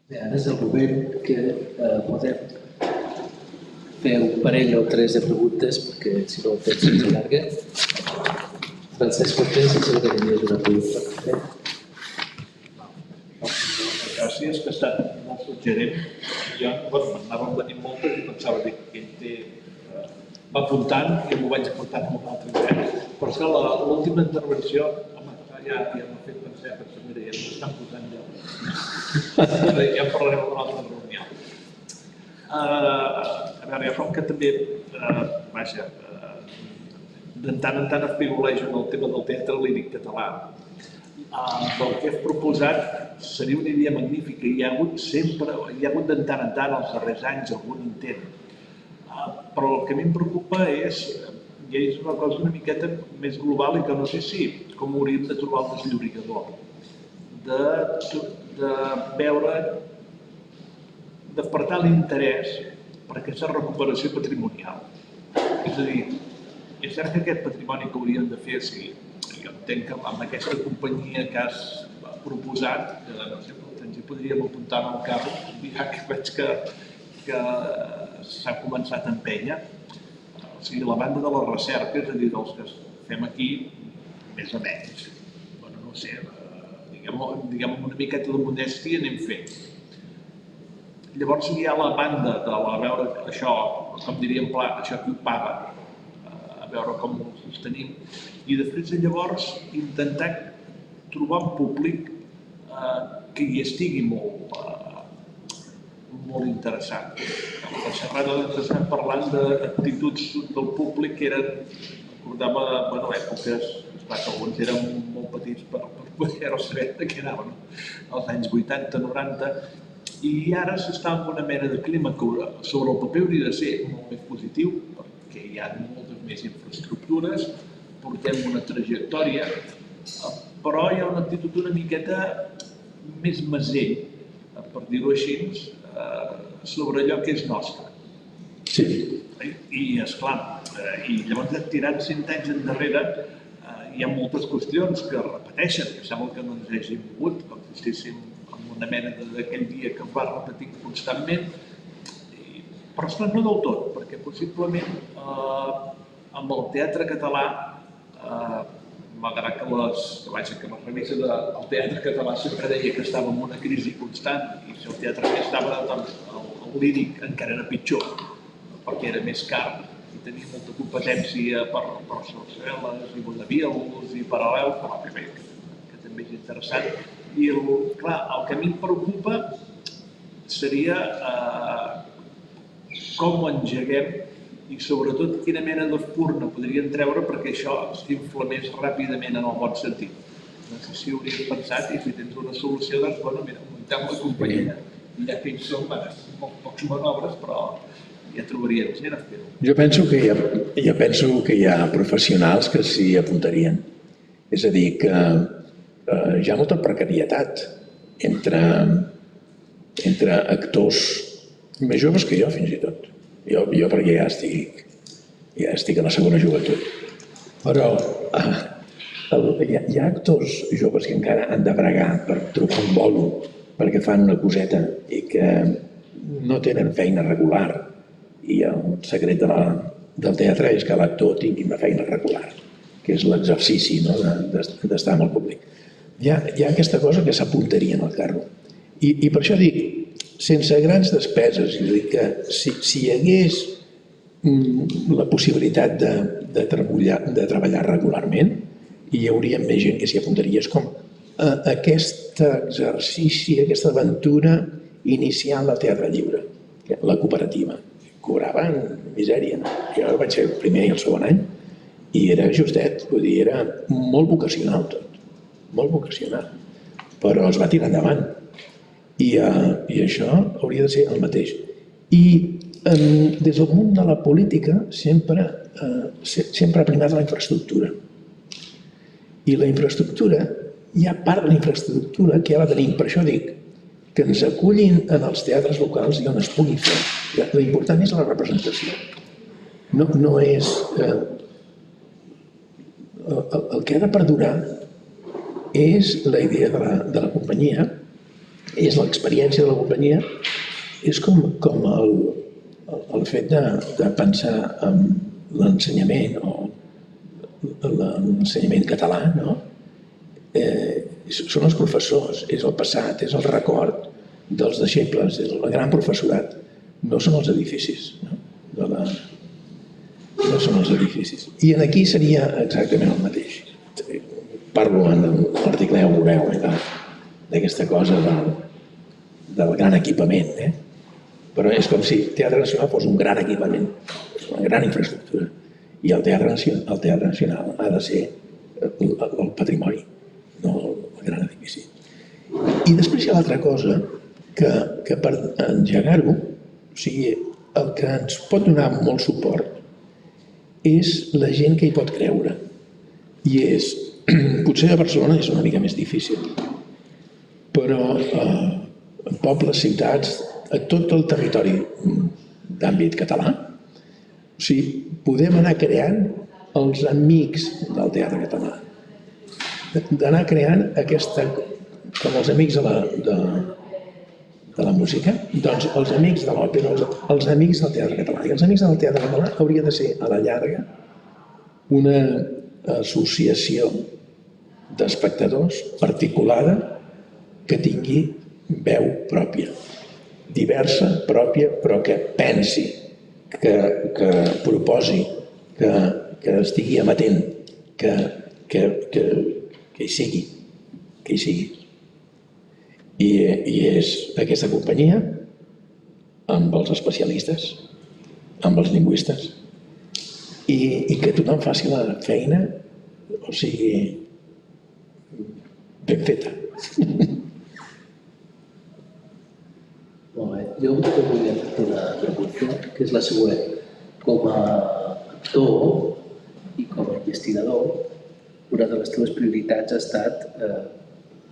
Bé, ara és el moment que podem fer un parell o tres de preguntes, perquè si no el temps ens allarga. Francesc Cortés, em sembla que tenies una pregunta per fer. Gràcies, que ha estat molt suggerent. Jo, m'anaven venint moltes i pensava que ell té... va apuntant i m'ho vaig apuntant amb un altre temps. Però és que l'última intervenció, home, ja m'ha fet pensar, mira, ja m'estan posant ja. Ja en parlarem en una altra reunió. A veure, jo com que també, vaja, de tant en tant es pigolejo en el tema del teatre líric català. Pel que has proposat seria una idea magnífica. Hi ha hagut de tant en tant, els darrers anys, algun intent. Però el que a mi em preocupa és una cosa una miqueta més global i que no sé si com hauríem de trobar el desllorigador. De veure, de despertar l'interès per aquesta recuperació patrimonial. És a dir, és cert que aquest patrimoni que hauríem de fer, jo entenc que amb aquesta companyia que has proposat, no sé, ens hi podríem apuntar al carro, ja que veig que s'ha començat a empènyer. O sigui, la banda de la recerca, és a dir, dels que fem aquí, més o menys. Bueno, no sé, diguem una miqueta de modèstia anem fent. Llavors hi ha la banda de veure això, com diríem pla, això qui ho paga, a veure com ho sostenim, i després llavors intentar trobar un públic que hi estigui molt interessant. La xerrada estem parlant d'actituds del públic que eren, recordava, bueno, èpoques, clar que alguns eren molt petits per poder saber de què anaven, als anys 80-90, i ara s'està en una mena de clima que sobre el paper hauria de ser molt més positiu, perquè hi ha moltes més infraestructures, portem una trajectòria, però hi ha una actitud una miqueta més mesell, per dir-ho així, sobre allò que és nostre. Sí. I, esclar, i llavors tirant 100 anys endarrere, hi ha moltes qüestions que es repeteixen, que sembla que no ens hagi mogut, com si estiguéssim en una mena d'aquell dia que es va repetir constantment, però esclar, no del tot, perquè possiblement amb el teatre català, malgrat que la revista del teatre català sempre deia que estava en una crisi constant i si el teatre que estava, doncs el líric encara era pitjor, perquè era més car i tenia molta competència per Sarsueles i vodevils i paral·lels, però que també és interessant. I clar, el que a mi em preocupa seria com ho engeguem i sobretot quina mena d'espurna podrien treure perquè això s'inflamés ràpidament en el bon sentit. No sé si ho hauries pensat i si tens una solució, doncs, bueno, mira, muntem la companyia. Ja que hi som, molt pocs manobres, però ja trobarien gent a fer-ho. Jo penso que hi ha professionals que s'hi apuntarien. És a dir, que hi ha molta precarietat entre actors més joves que jo, fins i tot. Jo perquè ja estic a la segona joventut. Però hi ha actors joves que encara han de bregar per trobar un bolo perquè fan una coseta i que no tenen feina regular. I el secret del teatre és que l'actor tingui una feina regular, que és l'exercici d'estar amb el públic. Hi ha aquesta cosa que s'apuntaria en el carro. I per això dic, sense grans despeses, és a dir, que si hi hagués la possibilitat de treballar regularment, hi hauria més gent que s'hi apuntaria. És com aquest exercici, aquesta aventura inicial al teatre lliure, la cooperativa. Cobraven misèria. Jo vaig ser el primer i el segon any i era justet, vull dir, era molt vocacional tot, molt vocacional, però es va tirar endavant i això hauria de ser el mateix. I des del món de la política sempre ha primat la infraestructura. I la infraestructura, hi ha part de la infraestructura que ja la tenim, per això dic que ens acullin en els teatres locals i on es pugui fer. L'important és la representació. No és... El que ha de perdurar és la idea de la companyia, és l'experiència de la companyia, és com el fet de pensar en l'ensenyament o l'ensenyament català, no? Són els professors, és el passat, és el record dels deixebles, és el gran professorat. No són els edificis. No són els edificis. I aquí seria exactament el mateix. Parlo en l'article, ja ho veureu, d'aquesta cosa del gran equipament. Però és com si el Teatre Nacional fos un gran equipament, una gran infraestructura. I el Teatre Nacional ha de ser el patrimoni, no el gran edifici. I després hi ha l'altra cosa que per engegar-ho, o sigui, el que ens pot donar molt suport és la gent que hi pot creure. I és, potser a Barcelona és una mica més difícil, però en pobles, ciutats, a tot el territori d'àmbit català, o sigui, podem anar creant els amics del teatre català. D'anar creant aquesta, com els amics de la música, doncs els amics de l'òpera, els amics del teatre català. I els amics del teatre català hauria de ser, a la llarga, una associació d'espectadors particulada que tingui veu pròpia, diversa, pròpia, però que pensi, que proposi, que estigui amatent, que hi sigui, I és aquesta companyia amb els especialistes, amb els lingüistes, i que tothom faci la feina, o sigui, ben feta. Molt bé. Jo també volia fer una pregunta, que és la següent. Com a actor i com a investigador, una de les teves prioritats ha estat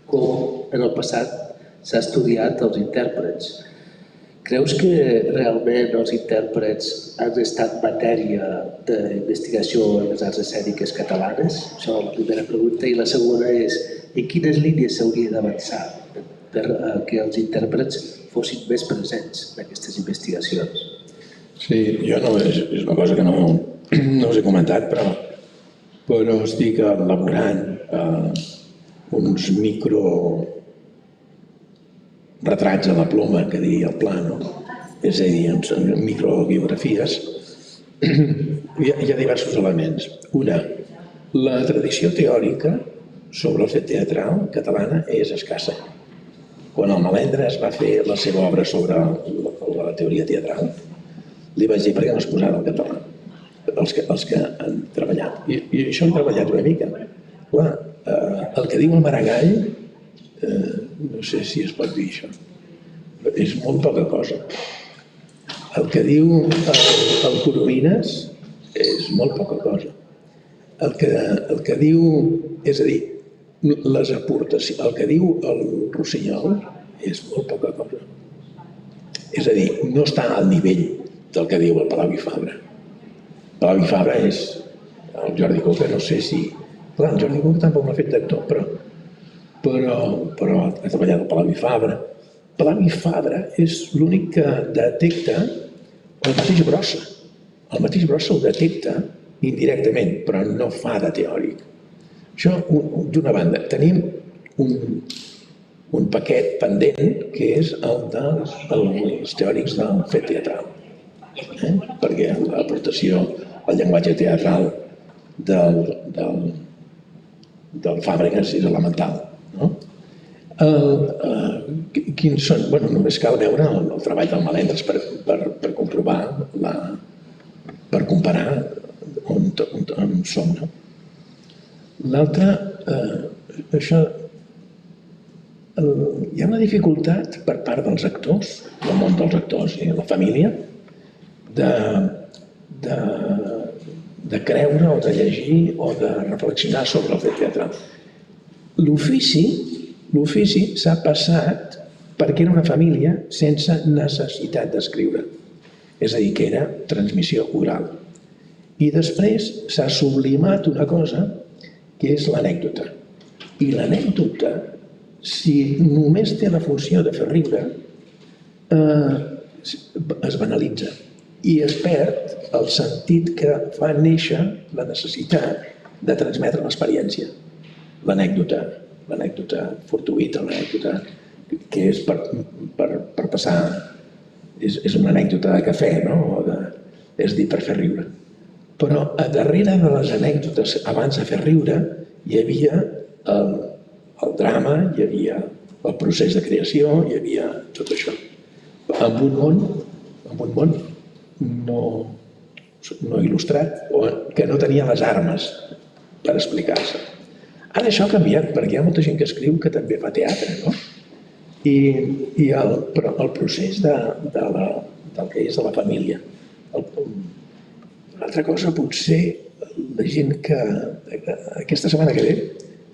com en el passat s'ha estudiat els intèrprets. Creus que realment els intèrprets han estat matèria d'investigació en les arts escèniques catalanes? Això és la primera pregunta. I la segona és, en quines línies s'hauria d'avançar per que els intèrprets fossin més presents en aquestes investigacions? Sí, jo no, és una cosa que no us he comentat, però estic elaborant uns retrats a la ploma, que diria el pla, no? És a dir, microbiografies. Hi ha diversos elements. Una, la tradició teòrica sobre el fet teatral catalana és escassa. Quan el Melendres va fer la seva obra sobre la teoria teatral, li vaig dir, per què no es posava el català? Els que han treballat. I això han treballat una mica. Clar, el que diu el Maragall, no sé si es pot dir això, és molt poca cosa. El que diu el Coromines és molt poca cosa. El que diu, és a dir, les aportacions, el que diu el Rossinyol és molt poca cosa. És a dir, no està al nivell del que diu el Palau i Fabra. Palau i Fabra és el Jordi Coca, no sé si... Clar, el Jordi Coca tampoc l'ha fet d'actor, però ha treballat al Palau i Fabra. Palau i Fabra és l'únic que detecta el mateix Brossa. El mateix Brossa ho detecta indirectament, però no fa de teòric. Això, d'una banda, tenim un paquet pendent que és el dels teòrics del fet teatral. Perquè l'aportació al llenguatge teatral del Fàbregas és elemental. Quins són? Bé, només cal veure el treball del Melendres per comprovar, per comparar on som. L'altre, això, hi ha una dificultat per part dels actors, del món dels actors i la família, de creure o de llegir o de reflexionar sobre el fet teatral. L'ofici s'ha passat perquè era una família sense necessitat d'escriure, és a dir, que era transmissió oral. I després s'ha sublimat una cosa que és l'anècdota. I l'anècdota, si només té la funció de fer riure, es banalitza i es perd el sentit que fa néixer la necessitat de transmetre l'experiència. L'anècdota fortuïta, l'anècdota que és per passar, és una anècdota de cafè, no? És dir, per fer riure. Però a darrere de les anècdotes abans de fer riure hi havia el drama, hi havia el procés de creació, hi havia tot això. En un món no il·lustrat, o que no tenia les armes per explicar-se. Ara això ha canviat, perquè hi ha molta gent que escriu que també fa teatre, no? Però el procés del que és de la família. Una altra cosa, potser la gent que aquesta setmana que ve,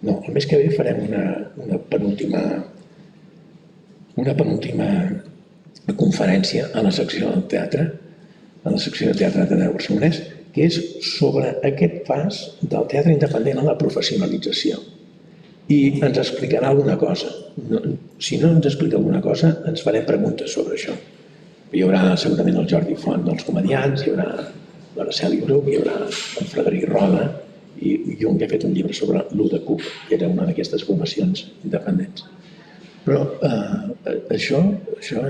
no, el mes que ve farem una penúltima conferència a la secció del teatre, a la secció de teatre d'Ateneu Barcelonès, que és sobre aquest pas del teatre independent a la professionalització. I ens explicarà alguna cosa. Si no ens explica alguna cosa, ens farem preguntes sobre això. Hi haurà segurament el Jordi Font dels comediants, hi haurà l'Araceli Bruc, hi haurà el Frederic Roda, i jo he fet un llibre sobre l'U.D.Q, que era una d'aquestes formacions independents. Però això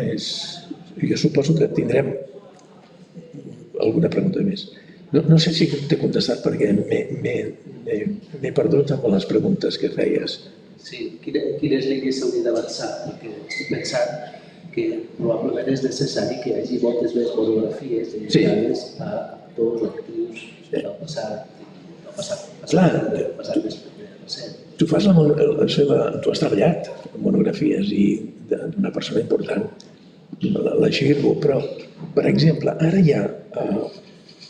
és... Jo suposo que tindrem alguna pregunta més. No sé si t'he contestat perquè m'he perdut amb les preguntes que feies. Sí, quines línies s'haurien d'avançar? Perquè estic pensant que probablement és necessari que hi hagi moltes més monografies dedicades a actors, actrius del passat més recent. Tu has treballat en monografies i d'una persona important, la Xirgo, però, per exemple, ara hi ha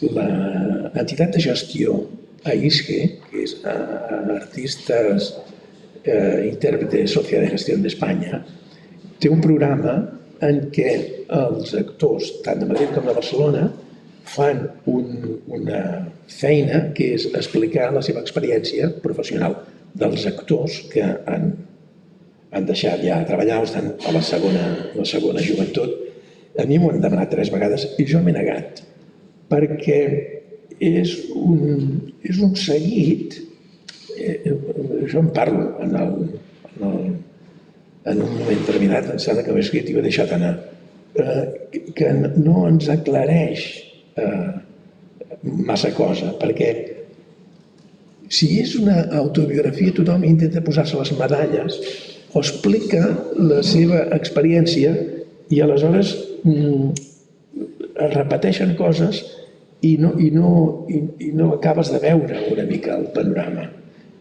l'entitat de gestió AISGE, que és Artistas Intérpretes Sociedad de Gestión d'Espanya, té un programa en què els actors, tant de Madrid com de Barcelona, fan una feina que és explicar la seva experiència professional dels actors que han deixat ja de treballar o estan a la segona joventut. A mi m'ho han demanat 3 vegades i jo m'he negat, perquè és un seguit, jo en parlo en un moment determinat, em sembla que ho he escrit i ho he deixat anar, que no ens aclareix massa cosa, perquè si és una autobiografia tothom intenta posar-se les medalles o explica la seva experiència i aleshores es repeteixen coses i no acabes de veure una mica el panorama.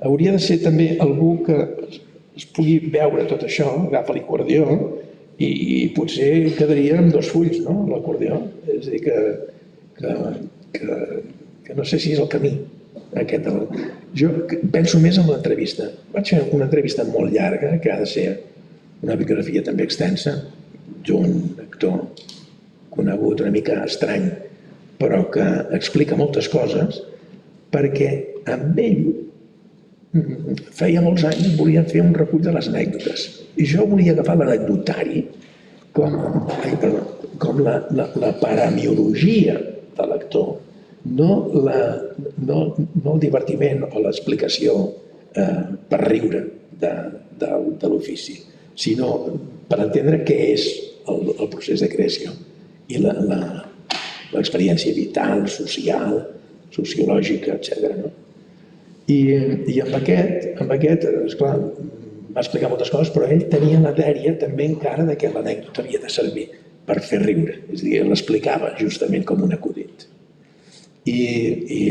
Hauria de ser també algú que es pugui veure tot això, agafa l'acordió i potser quedaria amb 2 fulls, no?, l'acordió. És a dir, que no sé si és el camí aquest. Jo penso més en l'entrevista. Vaig fer una entrevista molt llarga, que ha de ser una biografia també extensa, d'un actor conegut, una mica estrany, però que explica moltes coses, perquè amb ell feia molts anys volien fer un recull de les anècdotes. I jo volia agafar l'anecdotari com la paramiologia de l'actor, no el divertiment o l'explicació per riure de l'ofici, sinó per entendre què és el procés de creació i l'experiència vital, social, sociològica, etc. I amb aquest, esclar, va explicar moltes coses, però ell tenia la dèria també encara que l'anècdota havia de servir per fer riure. És a dir, l'explicava justament com un acudit. I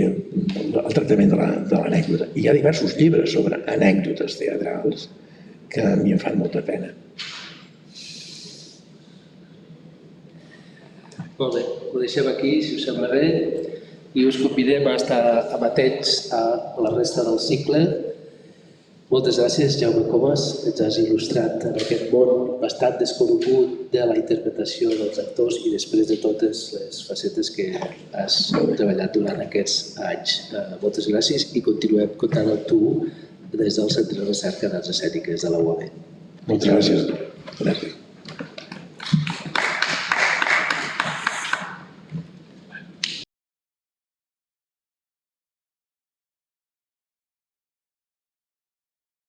el tractament de l'anècdota. Hi ha diversos llibres sobre anècdotes teatrals que a mi em fan molta pena. Molt bé, ho deixem aquí, si us sembla bé, i us convidem a estar amatents a la resta del cicle. Moltes gràcies, Jaume Comas, ens has il·lustrat en aquest món bastant desconegut de la interpretació dels actors i després de totes les facetes que has treballat durant aquests anys. Moltes gràcies i continuem comptant amb tu des del Centre de Recerca d'Arts Escèniques de la UAB. Moltes gràcies. Gràcies.